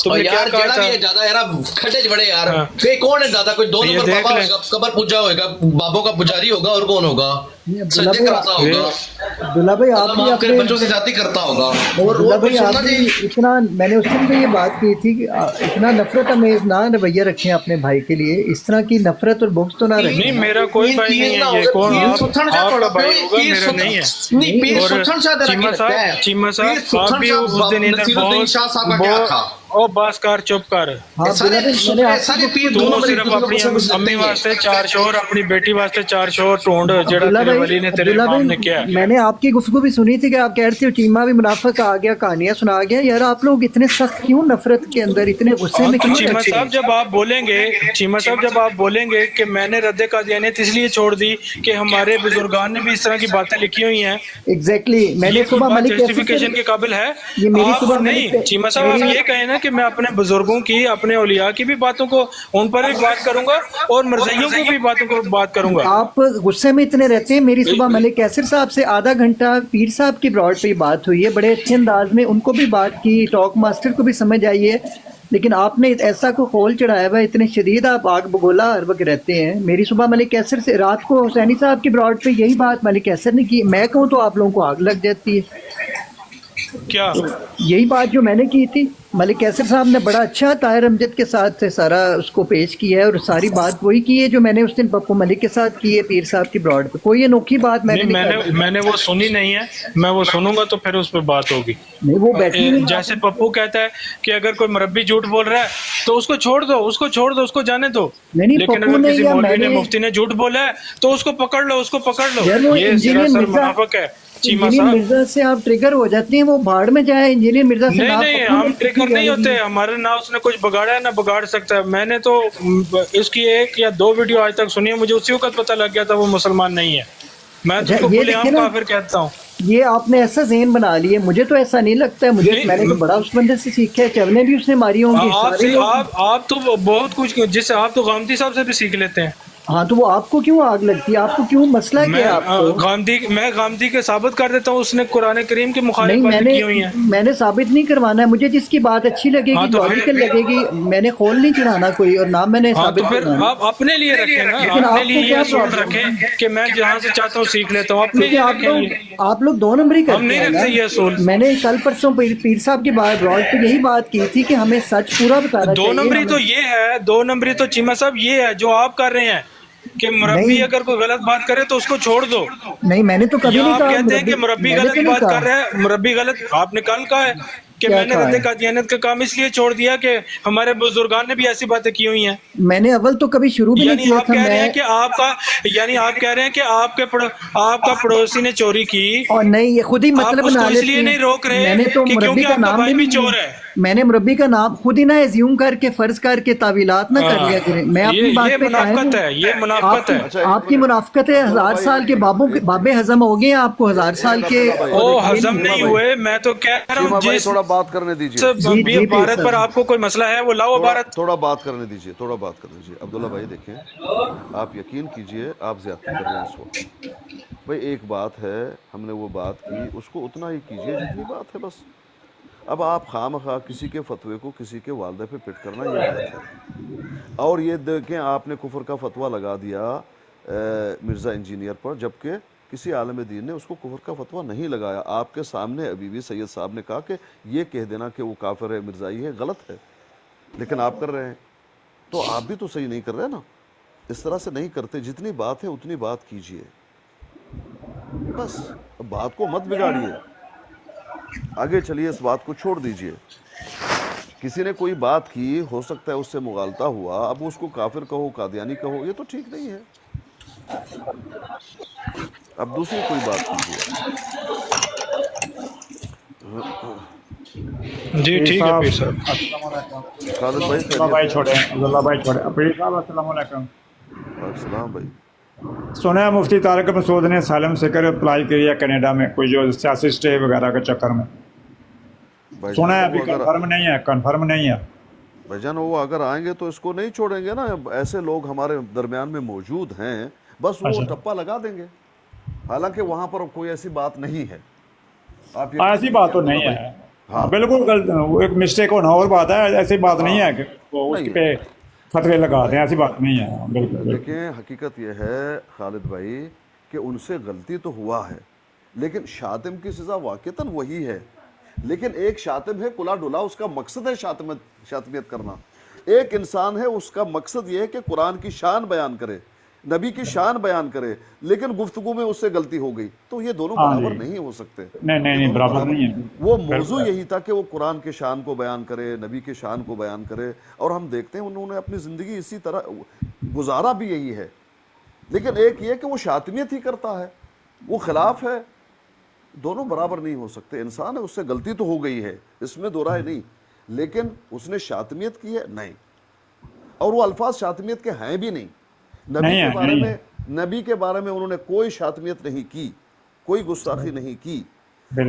तुमने और क्या यार कहा जरा था? भी है ज्यादा यार, खड्डे बड़े यार। हाँ। के कौन है दादा? कोई 2 ये नंबर देख बाबा ले। होगा, कबर पूजा होगा, बाबों का पुजारी होगा, और कौन होगा? अब्दुल्ला सज्जे करता होगा, अब्दुल्ला भाई आप भी माफ करे, अपने बच्चों से जाति करता होगा। और अब्दुल्ला भाई सुनना आप भी चाहिए। इतना, मैंने उस दिन पे ये बात की थी कि इतना नफरत अमेज ना रवैया रखें अपने भाई के लिए, इस तरह की नफरत और बुग़्ज़ तो ना रखें। नहीं, मेरा कोई भाई नहीं है। ये कौन? आपका भाई होगा, मेरा नहीं है। नहीं, पीर और सुल्तान शाह तेरा चीमा क्या है? साहब पीर सुल्तान आप भी शाह उस दिन इधर नसीरुद्दीन शाह साहब का क्या था? ओ बासकार चुप कर। हाँ सारे अब्दुल्ला भाई, मैंने सारे पीर तू दो नंबर सिर्फ अपनी अम्मी वास्ते 4 शोर, अपनी बेटी वास्ते 4 शोर ढूंढ, जेड़ा अब्दुल्ला तेरे भाई, वली ने, तेरे अब्दुल्ला इमाम ने भाई, किया है। मैंने आपकी गुफ्तगू भी सुनी थी कि आप कह रहे थे चीमा भी मुनाफिक आ गया, कहानियां सुना गया। यार आप लोग इतने सख्त क्यों, नफरत के अंदर इतने गुस्से में तो क्यों चीमा रहते साहब हैं? जब आप बोलेंगे कि मैंने रद्द कादियानियत इसलिए छोड़ दी कि हमारे बुजुर्गान ने भी इस तरह की बातें लिखी हुई हैं, एग्जैक्टली, मैंने ये सुबह बात मलिक जस्टिफिकेशन के काबिल है? ये मेरी आप सुबह नहीं मलिक चीमा साहब, आप मेरी- ये कहें ना कि मैं अपने बुजुर्गों की, अपने औलिया की भी बातों को, उन पर भी बात करूंगा और मरज़इयों की भी बातों को बात करूंगा। आप गुस्से में इतने रहते हैं। मेरी सुबह मलिक कैसर साहब से आधा घंटा पीर साहब की ब्रॉड पे बात हुई है, बड़े अच्छे अंदाज में उनको भी बात की, टॉक मास्टर को भी समझ आई है, लेकिन आपने ऐसा को खोल चढ़ाया हुआ है, इतने शदीद आप आग बगोला हर वक्त रहते हैं। मेरी सुबह मलिक कैसर से रात को हुसैनी साहब की ब्रॉड पे यही बात मलिक कैसर ने की, मैं कहूँ तो आप लोगों को आग लग जाती है। क्या यही बात जो मैंने की थी, मलिक कैसर साहब ने बड़ा अच्छा ताहिर अमजद के साथ सारा उसको पेश किया है, और सारी बात वही की है जो मैंने उस दिन पप्पू मलिक के साथ की है पीर साहब की ब्रॉड पे। कोई अनोखी बात मैंने नहीं, मैंने वो सुनी नहीं है। मैं वो सुनूंगा तो फिर उस पर बात होगी। नहीं, वो बैठी हुई जैसे पप्पू कहता है कि अगर कोई मुरब्बी झूठ बोल रहा है तो उसको छोड़ दो, उसको जाने दो। नहीं, लेकिन पप्पू अगर ने किसी या मौलवी ने, मैंने- मुफ्ती ने झूठ बोला है तो उसको पकड़ लो, यार वो ये इंजीनियर सरासर मिर्जा, मुनाफिक है चीमा इंजीनियर साहब। मिर्जा से आप ट्रिगर हो जाते हैं, वो भाड़ में जाए। इंजीनियर मिर्जा से ना नहीं, पप्पू हम ने ट्रिगर नहीं होते, हमारे ना उसने कुछ बगाड़ा है ना बिगाड़ सकता है। मैंने तो इसकी 1 या 2 वीडियो आज तक सुनी है, मुझे उसी वक्त पता लग गया था वो मुसलमान नहीं है। मैं अच्छा, तुमको ये खुलेआम देखिए ना, काफिर कहता हूँ। ये आपने ऐसा ज़हन बना लिया, मुझे तो ऐसा नहीं लगता है। मुझे नहीं, मैंने तो बड़ा उस बंदे से सीखा है, चवने भी उसने मारी होंगी सारे लोग। आप तो बहुत कुछ, जिससे आप तो गामती साहब से भी सीख लेते हैं। हाँ, तो वो आपको क्यों आग लगती है? आपको क्यों मसला क्या है आपको? मैं गामदी के साबित कर देता हूँ, उसने कुरान करीम की नहीं, मुखालिफ बातें की हुई हैं। मैंने साबित नहीं करवाना है। मुझे जिसकी बात अच्छी लगेगी, हाँ, तो लॉजिकल फिर- लगेगी, मैंने खोल नहीं चढ़ाना कोई, और ना मैंने हाँ, साबित तो फिर करवाना। आप अपने लिए रखें ना, लेकिन अपने लिए आपको क्या ये सोच प्रॉब्लम रखें कि मैं जहाँ से चाहता हूँ सीख लेता हूँ, अपने क्योंकि लिए रखें। आप लोग 2 नंबर ही करते हम नहीं हैं रखते ना। ये असूल। मैंने कल परसों पीर साहब की बात ब्रॉड पे यही बात की थी कि हमें सच पूरा बताना 2 चाहिए। नंबरी तो ये है, 2 नंबरी तो चीमा साहब ये है जो आप कर रहे हैं कि मुरब्बी नहीं। अगर कोई गलत बात करे तो उसको छोड़ दो। नहीं, मैंने तो कभी या नहीं आप कहा कहते हैं कि मुरब्बी मैंने गलत तो नहीं बात कहा। कर रहा है, मुरब्बी गलत, आपने कल कहा है कि क्या मैंने कहा रद्द है? कादियानियत का काम इसलिए छोड़ दिया कि हमारे बुजुर्गान ने भी ऐसी बातें की हुई हैं। मैंने अव्वल तो कभी शुरू भी नहीं यानी किया आप था। कह रहे हैं मैं कि आप कह रहे हैं कि आपका पड़ोसी ने चोरी की, और नहीं, ये खुद ही मतलब आप उसको बना लेते इसलिए हैं। नहीं रोक रहे मैंने तो कि मुरब्बी क्योंकि का आपका नाम भाई भी नहीं चोर लिया। है। मैंने मुरब्बी का नाम खुद ही ना एज्यूम करके फर्ज करके तावीलात ना कर लिया करें। मैं अपनी बात ये पे कायम मुनाफकत हूं। है, ये मुनाफकत है। अच्छा, एक आपकी मिनट। मुनाफकत है। 1000 साल के बाबे हजम हो गए हैं, आपको 1000 साल के ओ हजम नहीं हुए, मैं तो कह रहा चीमा हूँ भाई जिस थोड़ा बात करने दीजिए, जी, भारत सर। पर आपको कोई मसला है वो लाओ भारत। थोड़ा बात करने दीजिए, थोड़ा बात करने दीजिए। अब्दुल्ला भाई देखें, आप यकीन कीजिए आप ज्यादती कर रहे हैं इस वक्त। भाई एक बात है, हमने वो बात की, उसको उतना ही कीजिए जितनी बात है बस। اب آپ خواہ کسی کے فتوے کو کسی کے والدہ پہ پٹ کرنا یہ غلط ہے. اور یہ دیکھیں آپ نے کفر کا فتویٰ لگا دیا مرزا انجینئر پر، جبکہ کسی عالم دین نے اس کو کفر کا فتویٰ نہیں لگایا. آپ کے سامنے ابھی بھی سید صاحب نے کہا کہ یہ کہہ دینا کہ وہ کافر ہے، مرزائی ہے، غلط ہے، لیکن آپ کر رہے ہیں. تو آپ بھی تو صحیح نہیں کر رہے نا. اس طرح سے نہیں کرتے. جتنی بات ہے اتنی بات کیجئے، بس بات کو مت بگاڑیے. آگے چلیے، اس بات کو چھوڑ دیجئے. کسی نے کوئی بات کی، ہو سکتا ہے اس سے مغالطہ ہوا، اب اس کو کافر کہو، قادیانی کہو، یہ تو ٹھیک نہیں ہے. اب دوسری کوئی بات کیجئے. جی ٹھیک ہے پیر صاحب. السلام علیکم. خالد بھائی عبداللہ بھائی چھوڑے، عبداللہ بھائی چھوڑے. پیر صاحب السلام علیکم. السلام بھائی. سنا ہے مفتی طارق مسعود نے اسائلم سیکر اپلائی کی ہے کینیڈا میں، کوئی جو سیاسی اسٹے وغیرہ کے چکر میں. سنا ہے ابھی کنفرم نہیں ہے، کنفرم نہیں ہے. بھائی جان وہ اگر آئیں گے تو اس کو نہیں چھوڑیں گے نا. ایسے لوگ ہمارے درمیان میں موجود ہیں، بس وہ ٹپا لگا دیں گے، حالانکہ وہاں پر کوئی ایسی بات نہیں ہے. ایسی بات تو نہیں ہے. ہاں بالکل غلط، ایک مسٹیک ہونا اور بات ہے، ایسی بات نہیں ہے کہ وہ اس پہ فتوے لگا دیں، ایسی بات نہیں ہے. بالکل. دیکھیں حقیقت یہ ہے خالد بھائی کہ ان سے غلطی تو ہوا ہے، لیکن شاتم کی سزا واقعتاً وہی ہے. لیکن ایک شاتم ہے کلا ڈلا، اس کا مقصد ہے شاتمیت کرنا. ایک انسان ہے، اس کا مقصد یہ ہے کہ قرآن کی شان بیان کرے، نبی کی شان بیان کرے، لیکن گفتگو میں اس سے غلطی ہو گئی. تو یہ دونوں برابر نہیں ہو سکتے. نہیں برابر نہیں ہے. وہ موضوع یہی تھا کہ وہ قرآن کے شان کو بیان کرے، نبی کے شان کو بیان کرے، اور ہم دیکھتے ہیں انہوں نے اپنی زندگی اسی طرح گزارا بھی یہی ہے. لیکن ایک یہ کہ وہ شاتمیت ہی کرتا ہے، وہ خلاف ہے. دونوں برابر نہیں ہو سکتے. انسان ہے، اس سے غلطی تو ہو گئی ہے، اس میں دو رائے نہیں، لیکن اس نے شاتمیت کی ہے نہیں. اور وہ الفاظ شاتمیت کے ہیں بھی نہیں. نبی کے بارے میں انہوں نے کوئی شاتمیت نہیں کی، کوئی گستاخی نہیں کی.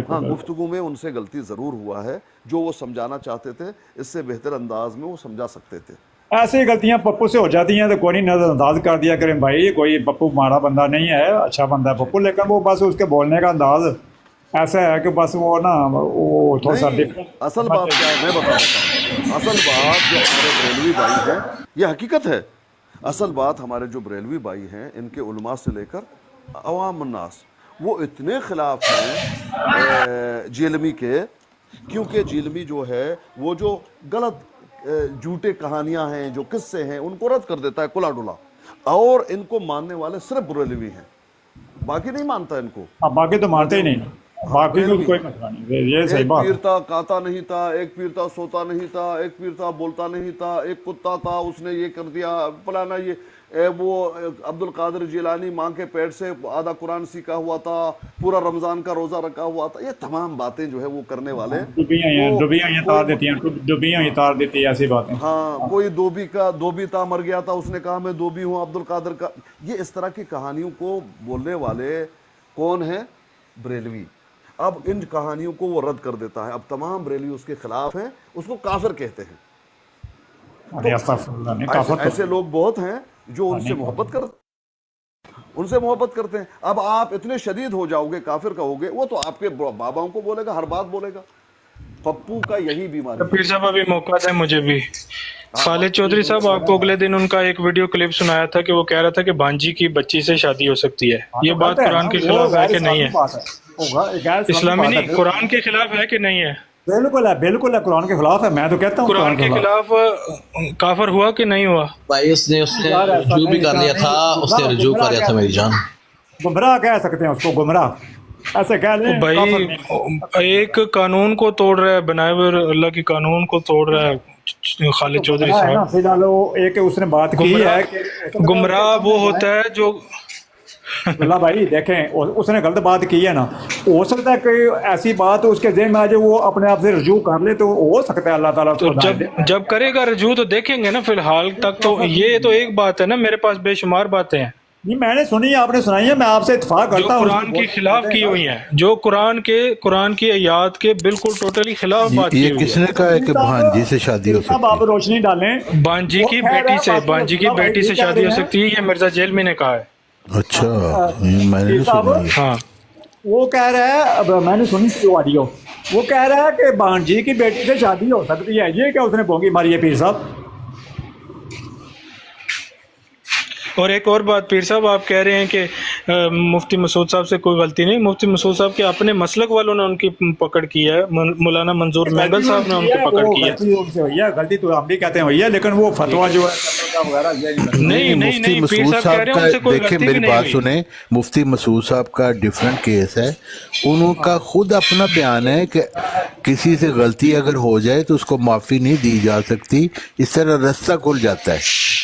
ہاں گفتگو میں ان سے غلطی ضرور ہوا ہے. جو وہ سمجھانا چاہتے تھے اس سے بہتر انداز میں وہ سمجھا سکتے تھے. ایسی غلطیاں پپو سے ہو جاتی ہیں تو کوئی نہیں نظر انداز کر دیا کریں بھائی، کوئی پپو ماڑا بندہ نہیں ہے، اچھا بندہ ہے پپو. لیکن وہ بس اس کے بولنے کا انداز ایسا ہے کہ بس وہ نا وہ تھوڑا سا اصل بات کیا ہے میں بتا دیتا ہوں. اصل بات جو ہمارے بریلوی بھائی ہیں، یہ حقیقت ہے. اصل بات ہمارے جو بریلوی بھائی ہیں، ان کے علماء سے لے کر عوام الناس، وہ اتنے خلاف ہیں جیلمی کے، کیونکہ جیلمی جو ہے وہ جو غلط جھوٹے کہانیاں ہیں، جو قصے ہیں، ان کو رد کر دیتا ہے کلا ڈلا. اور ان کو ماننے والے صرف بریلوی ہیں، باقی نہیں مانتا ان کو. باقی تو مانتے ہی نہیں، باقی کوئی مسئلہ نہیں. یہ صحیح بات. ایک پیر تھا کاتا نہیں تھا، ایک پیر تھا سوتا نہیں تھا، ایک پیر تھا بولتا نہیں تھا، ایک کتا تھا اس نے یہ کر دیا فلانا. یہ وہ عبد القادر جیلانی ماں کے پیٹ سے آدھا قرآن سیکھا ہوا تھا، پورا رمضان کا روزہ رکھا ہوا تھا. یہ تمام باتیں جو ہے وہ کرنے والے ڈوبیاں تار دیتی ہیں، ڈوبیاں ہی تار دیتی ہیں، ایسی باتیں. ہاں کوئی دھوبی تھا مر گیا تھا، اس نے کہا میں دھوبی ہوں عبد القادر کا. یہ اس طرح کی کہانیوں کو بولنے والے کون ہیں؟ بریلوی. اب ان کہانیوں کو وہ رد کر دیتا ہے. اب تمام بریلوی اس کے خلاف ہیں، اس کو کافر کہتے ہیں. ایسے لوگ بہت ہیں جو ان سے محبت کرتے ہیں. اب آپ اتنے شدید ہو جاؤ گے، کافر کہو گے، وہ تو آپ کے باباؤں کو بولے گا، ہر بات بولے گا. پپو کا یہی بیماری. پیر صاحب ابھی موقع ہے مجھے بھی. خالد چودھری صاحب آپ کو اگلے دن ان کا ایک ویڈیو کلپ سنایا تھا کہ وہ کہہ رہا تھا کہ بانجی کی بچی سے شادی ہو سکتی ہے. یہ بات قرآن کے خلاف ہے کہ نہیں ہے؟ اسلامی نہیں، قرآن کے خلاف ہے کہ نہیں ہے؟ بالکل ہے، بالکل ہے، قرآن کے خلاف ہے. میں تو کہتا ہوں قرآن کے خلاف. کافر ہوا کہ نہیں ہوا؟ بھائی اس نے رجوع بھی کر لیا تھا، اس نے رجوع کر لیا تھا میری جان. گمراہ کہہ سکتے ہیں اس کو، گمراہ ایسے کہہ لیں. بھائی ایک قانون کو توڑ رہا ہے، بنائے ہوئے اللہ کی قانون کو توڑ رہا ہے خالد چودھری صاحب. فی الحال ایک اس نے بات کی ہے کہ گمراہ وہ ہوتا ہے جو اللہ بھائی دیکھیں اس نے غلط بات کی ہے نا. ہو سکتا ہے کہ ایسی بات اس کے ذہن میں آ جائے، وہ اپنے آپ سے رجوع کر لے، تو ہو سکتا ہے اللہ تعالیٰ تو جب کرے گا رجوع تو دیکھیں گے نا. فی الحال تک تو یہ تو ایک بات ہے نا، میرے پاس بے شمار باتیں ہیں. نہیں میں نے سنی، آپ نے سنائی ہے، میں آپ سے اتفاق کرتا ہوں. جو قرآن کے خلاف کی ہوئی ہیں، جو قرآن کی آیات کے بالکل ٹوٹلی خلاف بات کی ہوئی ہے. یہ کس نے کہا ہے کہ بھانجی سے شادی ہو سکتی ہے؟ آپ روشنی ڈالیں. بانجی کی بیٹی سے شادی ہو سکتی ہے، یہ مرزا جیلمی نے کہا ہے. اچھا میں نے ہاں وہ کہہ رہا ہے، اب میں نے سنی آڈیو، وہ کہہ رہا ہے کہ بانجی کی بیٹی سے شادی ہو سکتی ہے، یہ کیا اس نے پونگی ماری ہے پیر صاحب؟ اور ایک اور بات پیر صاحب، آپ کہہ رہے ہیں کہ مفتی مسعود صاحب سے کوئی غلطی نہیں. مفتی مسعود صاحب کے اپنے مسلک والوں نے ان کی پکڑ کی ہے. مولانا منظور مینگل صاحب نے ان کی پکڑ کی ہے. غلطی ان سے ہوئی ہے، غلطی تو ہم بھی کہتے ہیں ہوئی ہے، لیکن وہ فتویٰ جو ہے وغیرہ نہیں نہیں مفتی نہیں، پیر مسعود صاحب کہہ رہے ہیں ان سے کوئی دیکھیں غلطی بھی میری نہیں بات ہوئی. سنیں، مفتی مسعود صاحب کا ڈیفرنٹ کیس ہے. انہوں کا خود اپنا بیان ہے کہ کسی سے غلطی اگر ہو جائے تو اس کو معافی نہیں دی جا سکتی، اس طرح رستہ کھل جاتا ہے.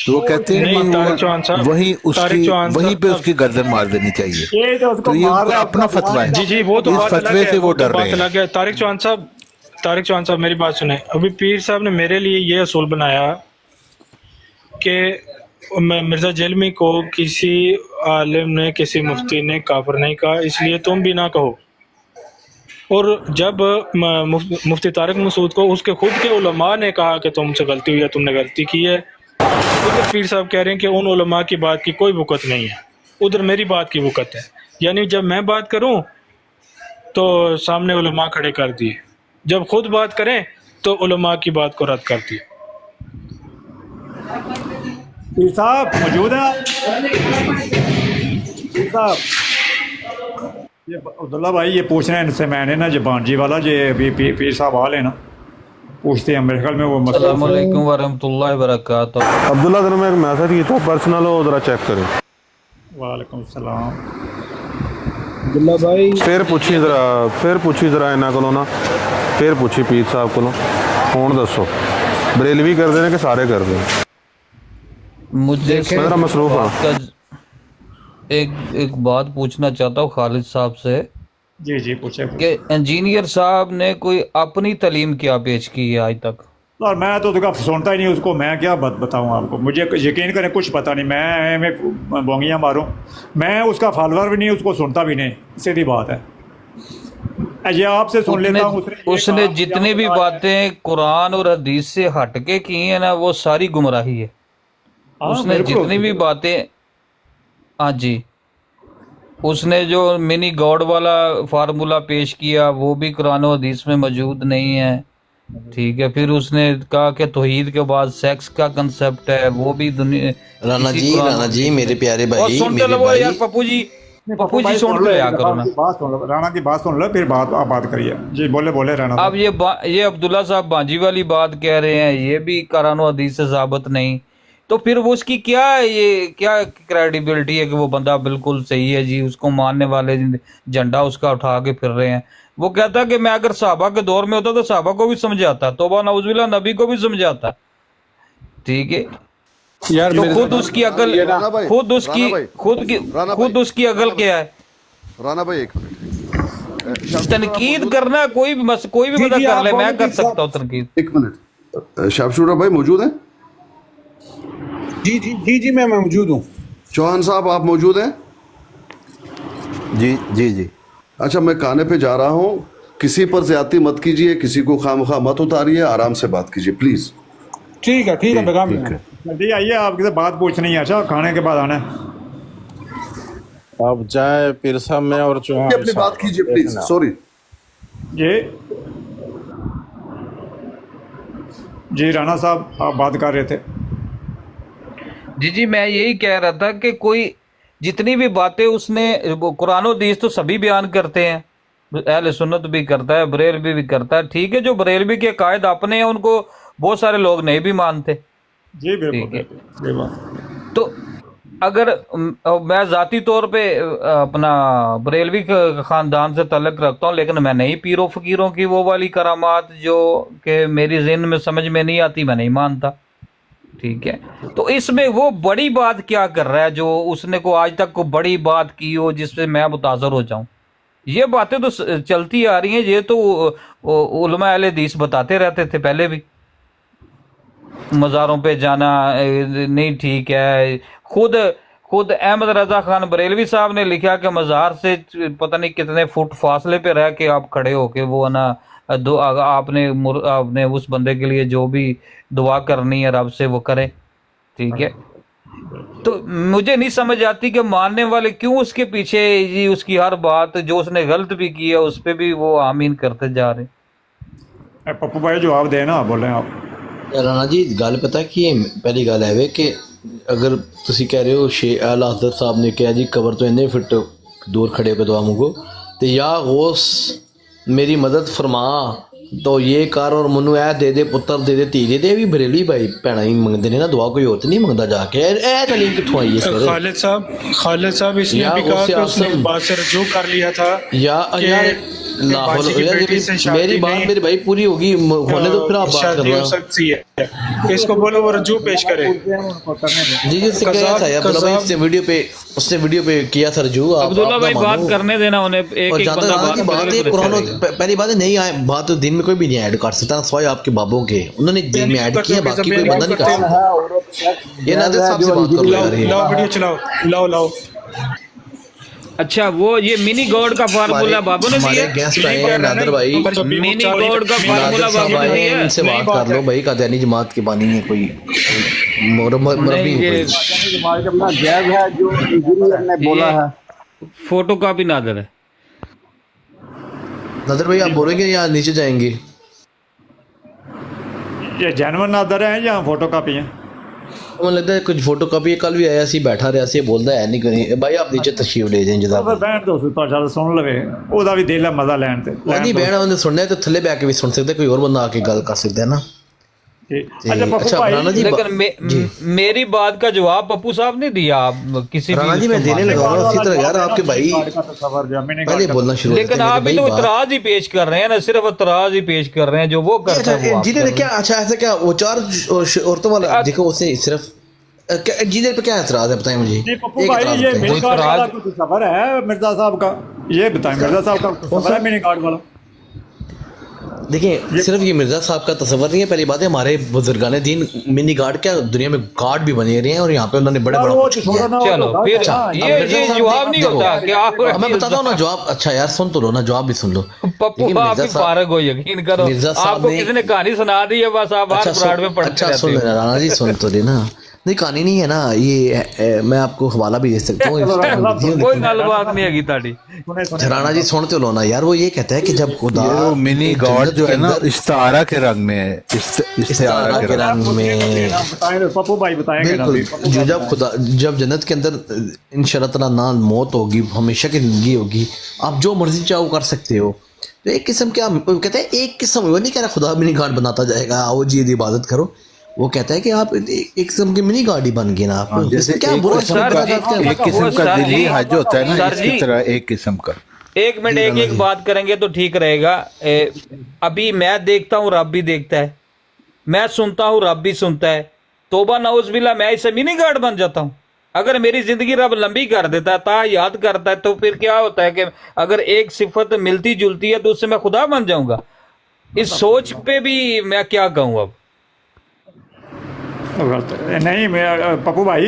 تو وہ کہتے ہیں نہیں، طارق کہ چوہان صاحب، وہیں اس طارق کی چوہان وہیں پہ صاحب، اس کی گردن مار دینی چاہیے. یہ تو اس کو تو یہ ان مار کا رہا اپنا فتویٰ ہے، جی وہ تو اس بات الگ فتوے ہے، سے وہ تو ڈر رہے بات ہیں. الگ ہے. طارق چوہان صاحب میری بات سنیں. ابھی پیر صاحب نے میرے لیے یہ اصول بنایا کہ مرزا جیلمی کو کسی عالم نے، کسی مفتی نے کافر نہیں کہا، اس لیے تم بھی نہ کہو. اور جب مفتی طارق مسعود کو اس کے خود کے علماء نے کہا کہ تم سے غلطی ہوئی ہے، تم نے غلطی کی ہے، ادھر پیر صاحب کہہ رہے ہیں کہ ان علماء کی بات کی کوئی وقت نہیں ہے، ادھر میری بات کی وقت ہے. یعنی جب میں بات کروں تو سامنے علماء کھڑے کر دیے، جب خود بات کریں تو علماء کی بات کو رد کر دیے. پیر صاحب موجود ہیں؟ پیر صاحب یہ عبداللہ بھائی یہ پوچھ رہے ہیں ان سے، میں نے نا جو بانجی والا جو ابھی پیر صاحب آ لے نا پوچھتے ہیں، میرے خیال میں وہ مسئلہ. السلام علیکم ورحمۃ اللہ وبرکاتہ. عبداللہ ذرا میں ایک میسج کی تھا پرسنل ہو، ذرا چیک کریں. وعلیکم السلام. عبداللہ بھائی پھر پوچھی ذرا انہاں کو نا، پھر پوچھی پیر صاحب کو ہون دسو بریلوی کر دیں کہ سارے کر دیں. مجھے ذرا مصروف ہاں. ایک بات پوچھنا چاہتا ہوں خالد صاحب سے جی پوچھے. کہ انجینئر صاحب نے کوئی اپنی تعلیم کیا پیش کی ہے آج تک؟ اور میں تو سنتا ہی نہیں اس کو، میں کیا بتاؤں آپ کو، مجھے یقین کریں کچھ پتہ نہیں، میں بونگیاں ماروں، میں اس کا فالوور بھی نہیں، اس کو سنتا بھی نہیں، سیدھی بات ہے. یہ آپ سے سن لیتا ہوں. اس نے جتنی بھی باتیں قرآن اور حدیث سے ہٹ کے کی ہیں نا وہ ساری گمراہی ہے. اس نے جتنی بھی باتیں، ہاں جی، اس نے جو منی گاڈ والا فارمولا پیش کیا وہ بھی قرآن و حدیث میں موجود نہیں ہے. ٹھیک ہے، پھر اس نے کہا کہ توحید کے بعد سیکس کا کنسپٹ ہے، وہ بھی دنیا. رانا جی میرے پیارے بھائی، سنتے لو یار پپو جی سن کے لیا کرو نا. رانا کی بات سن لو پھر آپ بات کریے. جی بولے رانا. اب یہ عبداللہ صاحب بانجی والی بات کہہ رہے ہیں، یہ بھی قرآن و حدیث سے ثابت نہیں، تو پھر وہ اس کی کیا کریڈیبلٹی ہے کہ وہ بندہ بالکل صحیح ہے جی، اس کو ماننے والے جھنڈا اس کا اٹھا کے پھر رہے ہیں. وہ کہتا ہے کہ میں اگر صحابہ کے دور میں ہوتا تو صحابہ کو بھی سمجھاتا، توبہ نعوذ باللہ نبی کو بھی سمجھاتا. ٹھیک ہے یار تو خود اس کی عقل، خود اس کی عقل کیا ہے؟ رانا بھائی ایک منٹ، تنقید کرنا کوئی بھی بندہ کر لے، میں کر سکتا ہوں تنقید. ایک منٹ، شاپ شورا بھائی موجود ہیں؟ جی میں موجود ہوں. چوہان صاحب آپ موجود ہیں؟ جی اچھا میں کانے پہ جا رہا ہوں، کسی پر زیادتی مت کیجیے، کسی کو خواہ مت اتاریے، آرام سے بات کیجیے پلیز. ٹھیک ہے پیغام. جی آئیے، آپ سے بات پوچھنی ہے. اچھا کھانے کے بعد آنا ہے. آپ جائیں پیر صاحب میں اور چوہان اپنی بات کیجیے پلیز. سوری. جی رانا صاحب آپ بات کر رہے تھے. جی میں یہی کہہ رہا تھا کہ کوئی جتنی بھی باتیں اس نے، قرآن و حدیث تو سبھی بیان کرتے ہیں، اہل سنت بھی کرتا ہے، بریلوی بھی کرتا ہے. ٹھیک ہے، جو بریلوی کے قائد اپنے ہیں ان کو بہت سارے لوگ نہیں بھی مانتے. جی بالکل. تو اگر میں ذاتی طور پہ اپنا بریلوی خاندان سے تعلق رکھتا ہوں، لیکن میں نہیں پیروں فقیروں کی وہ والی کرامات جو کہ میری ذہن میں سمجھ میں نہیں آتی میں نہیں مانتا. ٹھیک ہے، تو اس میں وہ بڑی بات کیا کر رہا ہے جو اس نے کو آج تک کو بڑی بات کی ہو جس سے میں متاثر ہو جاؤں؟ یہ باتیں تو چلتی آ رہی ہیں، یہ تو علماء اہل حدیث بتاتے رہتے تھے پہلے بھی. مزاروں پہ جانا نہیں ٹھیک ہے. خود احمد رضا خان بریلوی صاحب نے لکھا کہ مزار سے پتہ نہیں کتنے فٹ فاصلے پہ رہ کے آپ کھڑے ہو کے وہ نا آپ نے اس بندے کے لیے جو بھی دعا کرنی ہے رب سے وہ کرے. ٹھیک ہے، تو مجھے نہیں سمجھ آتی کہ ماننے والے کیوں اس کے پیچھے جی اس کی ہر بات جو اس نے غلط بھی کی ہے اس پہ بھی وہ آمین کرتے جا رہے. पप्पू भाई जवाब देना बोले आप। ਰਾਣਾ ਜੀ ਗੱਲ ਪਤਾ ਕੀ ਹੈ ਪਹਿਲੀ ਗੱਲ ਹੈ ਵੇ ਕਿ ਅਗਰ ਤੁਸੀਂ ਕਹਿ ਰਹੇ ਹੋ ਆਲਾ ਹਜ਼ਰਤ ਸਾਹਿਬ ਨੇ ਕਿਹਾ ਜੀ ਕਬਰ ਤੋਂ ਇੰਨੇ ਫਿੱਟ ਦੂਰ ਖੜੇ ਹੋ ਕੇ ਦੁਆ ਮੰਗੋ ਤੇ ਯਾ ਗੌਸ ਮੇਰੀ ਮਦਦ ਫਰਮਾ ਤੋ ਇਹ ਕਰ ਔਰ ਮੈਨੂੰ ਇਹ ਦੇ ਦੇ ਪੁੱਤਰ ਦੇ ਦੇ ਧੀ ਦੇ ਦੇ ਵੀ ਬਰੇਲੀ ਭਾਈ ਭੈਣਾਂ ਹੀ ਮੰਗਦੇ ਨੇ ਨਾ ਦੁਆ ਕੋਈ ਹੋਰ ਤੇ ਨਹੀਂ ਮੰਗਦਾ ਜਾ ਕੇ ਇਹ ਤਾਲੀਮ ਕਿੱਥੋਂ ਆਈ ਹੈ खालिद साहब इसने या भी कहा उससे कि उसने आसम- इस बात से रजू कर लिया था लाहौल बाजी की बेटी से शादी मेरी बात नहीं- मेरी भाई पूरी होगी होने तो फिर आप बात कर शादी रहे हो हो सकती है, इसको बोलो वो रजू पेश करे। जी जी उससे क्या था यार अब्दुल्ला भाई उसने वीडियो पे किया था रजू अब्दुल्ला भाई बात करने देना उन्हें, एक और एक ज्यादा बंदा राना की बात है बात कुरान करेगा। पहली बात है नहीं आए बात तो दिन में कोई भी नहीं ऐड कर सकता सवाए आपके बाबों के उन्होंने दिन में ऐड किया बाकी कोई बंदा नहीं कर सकता ये नादिर साहब से बात कर लो यार ये लाओ वीडियो चलाओ, लाओ अच्छा वो ये मिनी गॉड का फार्मूला बाबू ने हमारे दिया, गेस्ट आए हैं नादिर भाई मिनी गॉड का फार्मूला नादिर साहब बाबू ने आए हैं दिया। इनसे बात कर लो भाई कादियानी जमात के बानी है कोई मुरब्बी नहीं, है कोई ये फोटो कॉपी नादर है। नादिर भाई आप बोलेंगे या नीचे जाएंगे ये जेनवन नादर है या फोटो कापी है? मुझे लगता है कुछ फोटो कॉपी कल भी आया सी बैठा रहा सी बोलता है नहीं कहीं भाई आप नीचे तशरीफ ले जाएं जनाब ਫਿਰ ਬੈਠ ਦੋ ਸੁਤਾ ਚੱਲ ਸੁਣ ਲਵੇ ਉਹਦਾ ਵੀ ਦਿਲ ਹੈ ਮਜ਼ਾ ਲੈਣ ਤੇ नहीं बहना उन्हें सुनना है तो थले बैठ के भी सुन सकते कोई और बंदा आके गल कर सकता है ना अच्छा पप्पू अच्छा भाई राणा जी लेकिन मेरी बात का जवाब पप्पू साहब ने दिया किसी राणा जी मैं देने लगा हूँ इसी तरह यार आपके भाई पहले बोलना शुरू लेकिन आप भी तो इतराज ही पेश कर रहे हैं ना, सिर्फ इतराज ही पेश कर रहे हैं जो वो करते हैं वो आप इंजीनियर कर क्या अच्छा ऐसा क्या वो चार औरतों वाला देखो उसे सिर्फ इंजीनियर पे क्या एतराज है बताएं मुझे जी पप्पू एक भाई एतराज ये बताएं। मिनी कार्ड वाला कोई सफर है मिर्जा साहब का, ये बताएं मिर्जा साहब का सफर है मिनी कार्ड वाला? देखिए सिर्फ ये मिर्जा साहब का तस्वर नहीं है पहली बात है हमारे बुजुर्गान दीन मिनी गार्ड क्या दुनिया में गार्ड भी बने रहे हैं और यहाँ पे उन्होंने बड़ा बड़ा कुछ किया है। चलो फिर ये जवाब नहीं होता कि आप मैं बताता हूँ ना जवाब अच्छा यार सुन तो लो ना जवाब भी सुन लो पप्पू देखिए, आप भी फारग हो, यकीन करो मिर्जा साहब आपको ने- किसी ने कहानी सुना दी है बस आप हर प्लाट में पढ़ते अच्छा सुन रहते लेना राणा जी सुन तो लेना नहीं कहानी नहीं है ना ये मैं आपको हवाला भी दे सकता हूँ हो। कोई गलबात नहीं है ताड़ी। राणा जी सुन तो लो ना यार वो ये कहता है कि जब खुदा ये वो मिनी गॉड जो है ना इस्तारा के रंग में है इस्तारा के रंग में बताएं पप्पू भाई बताएंगे ना अभी। बिल्कुल जो जब खुदा जब जन्नत के अंदर इंशाअल्लाह ताला ना मौत होगी हमेशा की जिंदगी होगी आप जो मर्जी चाहो कर सकते हो तो एक किस्म क्या कहते हैं एक किस्म वो नहीं कह रहा खुदा मिनी गार्ड बनाता जाएगा आओ जी इबादत करो वो कहता है कि आप एक किस्म की मिनी गार्ड ही बन गए ना आप जैसे क्या एक बुरा सर, एक किस्म का सर दिल्ली जी, हज होता है ना सर इसकी जी। तरह एक किस्म का एक मिनट एक बात करेंगे तो ठीक रहेगा। अभी मैं देखता हूँ रब भी देखता है, मैं सुनता हूँ रब भी सुनता है। तोबा नाउज़-बिल्लाह मैं इससे मिनी गार्ड बन जाता हूँ। अगर मेरी जिंदगी रब लंबी कर देता है ता याद करता है तो फिर क्या होता है कि अगर एक सिफत मिलती जुलती है तो उससे मैं खुदा बन जाऊंगा। इस सोच पे भी मैं क्या कहूँ अब। नहीं मैं पप्पू भाई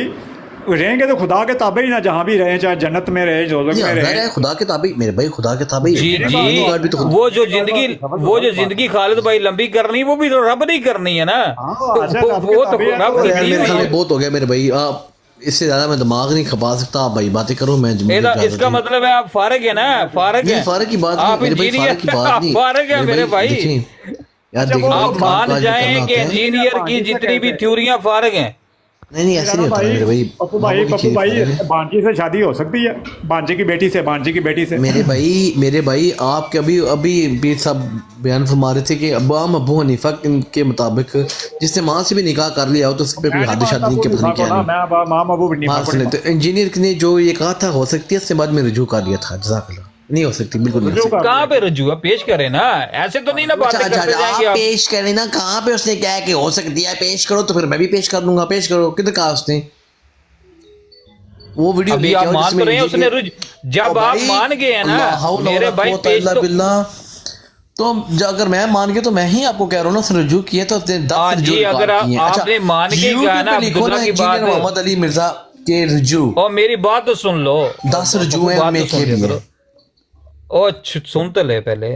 रहेंगे तो खुदा के ताबे ही ना, जहाँ भी रहे चाहे जन्नत में रहे दोज़ख में ज़ाहिर रहे। है खुदा के ताबे मेरे भाई खुदा के ताबे जी मिनी गार्ड भी तो वो जो जिंदगी खालिद भाई लंबी करनी वो भी तो रब नहीं करनी है ना। अच्छा, वो रब के तो ताबे रब यार करनी मेरे हुई सामने है। बहुत हो गया मेरे भाई आप इससे ज्यादा मैं दिमाग नहीं खपा सकता आप भाई बातें करो मैं मुझे इजाजत इसका नहीं। मतलब है आप फारग है ना, फारग नहीं है फारग की बात आप नहीं मेरे भाई फारग की बात इंजीनियर नहीं फारग है मेरे भाई। देखिए, यार देखिए आप काम मान काज भी जाएं करना कि होता है। इंजीनियर की जितनी भी थ्योरियां फारग हैं। नहीं ऐसे नहीं होता मेरे भाई पप्पू भाई बांजी से शादी हो सकती है, बांजी की बेटी से मेरे भाई आपके अभी पीर साहब बयान फरमा रहे थे कि अबू हनीफा के मुताबिक जिसने माँ से भी निकाह कर लिया हो तो उस पर कोई हादी शादी के पता नहीं क्या नहीं माँ बाबू हाँ सुने तो इंजीनियर ने जो ये कहा था हो सकती है उसके बाद में रजू कर लिया था जज़ाकल्लाह नहीं हो सकती बिल्कुल नहीं हो सकती। कहाँ पे रजू है पेश करें ना, ऐसे तो नहीं ना बातें अच्छा, करते अच्छा, जाएंगे आप आप। पेश करें ना कहाँ पे उसने क्या है कि हो सकती है पेश करो तो फिर मैं भी पेश कर दूंगा पेश करो किधर कहा उसने वो वीडियो अभी आप मान तो रहे हैं उसने जब आप मान गए हैं ना मेरे भाई पेश तो तो अगर मैं मान गया तो मैं ही आपको कह रहा हूँ ना उसने रजू किए तो 10 रजू जी, अगर आपने मान के कहा ना अब्दुल्ला की बात मोहम्मद अली मिर्जा के रजू और मेरी बात तो सुन लो 10 रजू हैं उनमें के भी हैं। सुन तो ले पहले।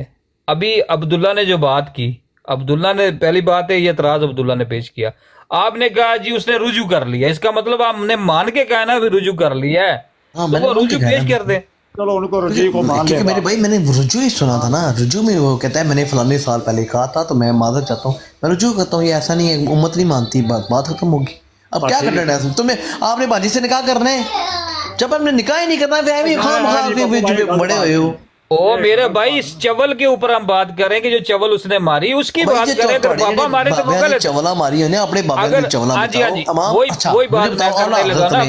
अभी अब्दुल्ला ने जो बात की, अब्दुल्ला ने पहली बात है ये एतराज अब्दुल्ला ने पेश किया। आपने कहा जी उसने रुजू कर लिया, इसका मतलब आपने मान के कहा ना भी रुजू कर लिया है हाँ, तो मैंने वो मान के रुजू कहा पेश ना। कर दे। चलो उनको रजी को मान क्योंकि लेगा। मेरे भाई मैंने रुजू ही सुना था ना, रुजू में वो कहता है मैंने फलाने साल पहले कहा था, तो मैं माजर चाहता हूँ, मैं रुजू करता हूँ, ये ऐसा नहीं है, उम्मत नहीं मानती, बात खत्म होगी। अब क्या करना है तुम्हें, आपने बाजी से निकाह करना है, जब आपने निकाह ही नहीं करना फिर भी खाम बड़े हुए हो। ओ मेरे भाई इस चवल के ऊपर हम बात करें कि जो चवल उसने मारी उसकी बात करें, अगर बाबा मारे तो वो गलत। चवला मारी है अपने बाबा ने चवला, हाँ जी वही बात मैं करने लगा ना।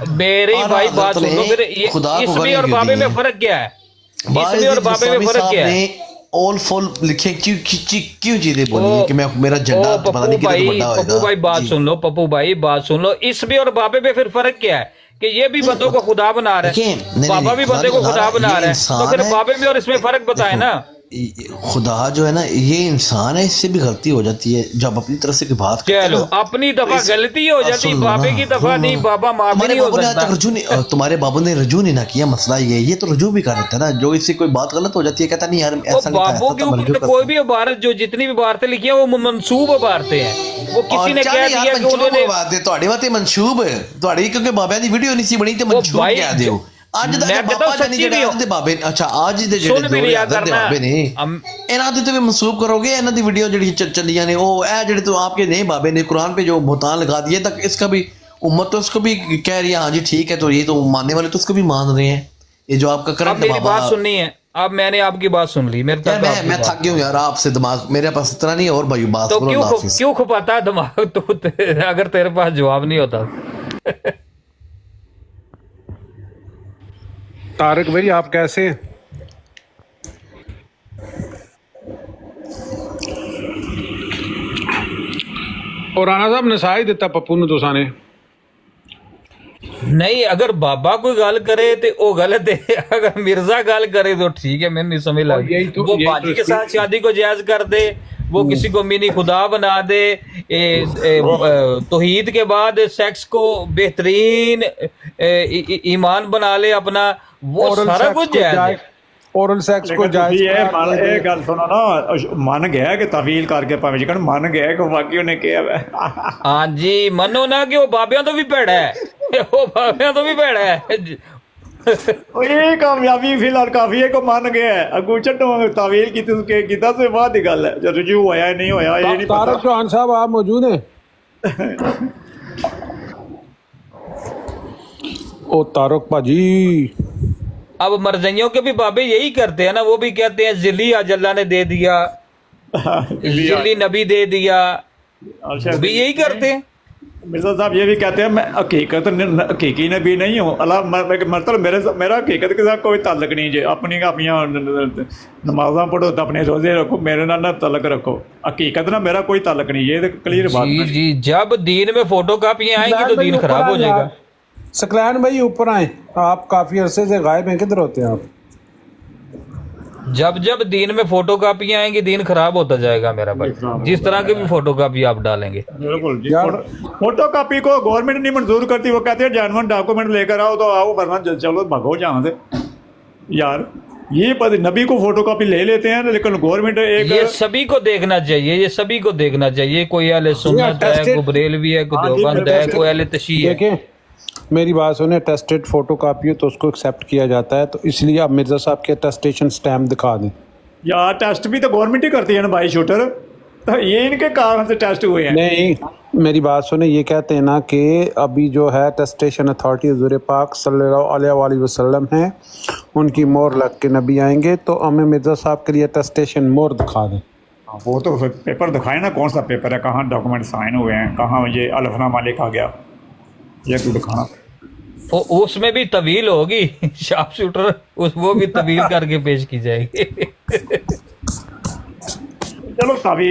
मेरी भाई बात सुन लो, फिर इसमें और बाबे में फर्क क्या है? इसमें और बाबे में फर्क क्या है? ऑल फॉल लिखे क्यों चीजें बोली कि मैं मेरा झंडा पता नहीं कितना बड़ा होगा। पप्पू भाई बात सुन लो, पप्पू भाई बात सुन लो, इसमें और बाबे में फिर फर्क क्या है कि ये भी बंदों को खुदा बना रहा है, बाबा भी बंदे को खुदा बना रहा है, तो फिर बाबे में और इसमें फर्क बताए ना। खुदा जो है ना ये इंसान है, इससे भी गलती हो जाती है जब अपनी तरफ से बात करते हैं। चलो अपनी दफा गलती हो जाती, बाबे की दफा नहीं, बाबा माफी नहीं हो सकता। तुम्हारे बाबू ने रजू नहीं ना किया, मसला ये तो रजू भी कर देता है ना, जो इससे कोई बात गलत हो जाती है कहता नहीं यार ऐसा नहीं था। बाबू के ऊपर कोई भी इबारत, जो जितनी भी इबारतें लिखी है वो मनसूब इबारतें हैं, वो किसी ने कह दिया कि उन्होंने ਤੁਹਾਡੀ ਵਾਤੇ ਮਨਸੂਬ ਤੁਹਾਡੀ ਕਿਉਂਕਿ ਬਾਬਿਆਂ ਦੀ ਵੀਡੀਓ ਨਹੀਂ ਸੀ ਬਣੀ ਤੇ ਮਨਸੂਬ ਕਹਿ ਦਿਓ। ਅੱਜ ਦਾ ਬਾਬਾ ਜਾਨੀ ਜਿਹੜੇ ਅੱਜ ਦੇ ਬਾਬੇ, ਅੱਛਾ ਅੱਜ ਦੇ ਜਿਹੜੇ ਬਾਬੇ ਨੇ ਇਹਨਾਂ ਦੀ ਤੇ ਵੀ ਮਨਸੂਬ ਕਰੋਗੇ, ਇਹਨਾਂ ਦੀ ਵੀਡੀਓ ਜਿਹੜੀ ਚੱਲੀਆਂ ਨੇ ਉਹ ਇਹ ਜਿਹੜੇ तो आपके नहीं बाबे ने कुरान पे जो बहुतान लगा दिए तक इसका भी उम्मत तो उसको भी कह रही है हाँ जी ठीक है, तो ये तो मानने वाले तो उसको भी मान रहे हैं। ये जो आपका करंट मेरी बात सुननी है, अब मैंने आपकी बात सुन ली, मेरे तक मैं थक गया हूँ यार आपसे, दिमाग मेरे पास इतना नहीं है और भाई बात तो क्यों खपाता है दिमाग तो अगर तेरे पास जवाब नहीं होता। तारक भाई आप कैसे? और राणा साहब नसा ही दिता पप्पू ने तुसा ने नहीं, अगर बाबा कोई गल करे तो वो गलत है, अगर मिर्जा गल करे तो ठीक है, मैंने नहीं समझ लगी। वो बाजी के साथ शादी को जायज कर दे, वो किसी को मिनी खुदा बना दे, तौहीद के बाद सेक्स को बेहतरीन ईमान बना ले अपना, वो सारा कुछ जायज है। ओरल सेक्स को जायज ये गल सुनो ना, मन गया कि तवील करके भावे जिकन मन गया कि बाकी उन्हें किया। हाँ जी मनो ना कि वो बाबियां तो भी भैड़ा है, वो बाबियां तो भी भैड़ा है। ये कामयाबी फिलहाल काफी है को मान गया है, अगू छड्डो तवील की तो बाद ही गल है, जो रजू होया नहीं होया ये नहीं पता। तारक चौहान साहब आप मौजूद हैं? ओ तारक भाजी, अब मरजइयों के भी बाबे यही करते हैं ना, वो भी कहते हैं जिली आज अल्लाह ने दे दिया, जिली नबी दे दिया, वो भी यही करते हैं। मिर्जा साहब ये भी कहते हैं मैं हकीकी नबी नहीं हूँ, अल्लाह मतलब मेरा हकीकत के साथ कोई ताल्लुक नहीं है, अपनी नमाजा पढ़ो तो अपने रोजे रखो, मेरे ना ताल्लुक रखो, हकीकत ना मेरा कोई ताल्लुक नहीं, ये क्लियर बात है। जी जब दीन में फोटो कापियां आएंगी तो दीन खराब हो जाएगा। सकलैन भाई ऊपर आए, आप काफी अरसे से गायब हैं, किधर होते हैं आप? जब दीन में फोटो कापियां आएंगी दीन खराब होता जाएगा मेरा भाई, जिस तरह की भी फोटो कापी आप डालेंगे। बिल्कुल जी, फोटो कापी को गवर्नमेंट नहीं मंजूर करती, वो कहते हैं जेन्युइन डॉक्यूमेंट लेकर आओ तो आओ, वरना चलो भगो जहाँ से। यार ये नबी को फोटो कॉपी ले लेते हैं लेकिन गवर्नमेंट एक ये सभी को देखना चाहिए, ये सभी को देखना चाहिए, कोई अहले सुन्नत है, कोई बरेलवी है, कोई देवबंद है, कोई अहले तशी है। मेरी बात सुने, टेस्टेड फोटो कापी हो तो उसको एक्सेप्ट किया जाता है, तो इसलिए आप मिर्जा साहब के टेस्टेशन स्टैम्प दिखा दें। यार टेस्ट भी तो गवर्नमेंट ही करती है ना भाई शूटर, तो ये इनके कारण से टेस्ट हुए हैं। नहीं मेरी बात सुने, ये कहते हैं ना कि अभी जो है टेस्टेशन अथॉरिटी हुज़ूर पाक सल्लल्लाहु अलैहि वसल्लम है, उनकी मोहर लग के नबी आएंगे, तो हमें मिर्जा साहब के लिए टेस्टेशन मोहर दिखा दें। वो तो पेपर दिखाए ना, कौन सा पेपर है, कहाँ डॉक्यूमेंट साइन हुए हैं, कहाँ ये अलफनामा लिखा गया, ये तो दिखाना। उसमें भी तवील होगी, शार्प शूटर वो भी तवील करके पेश की जाएगी। चलो तवील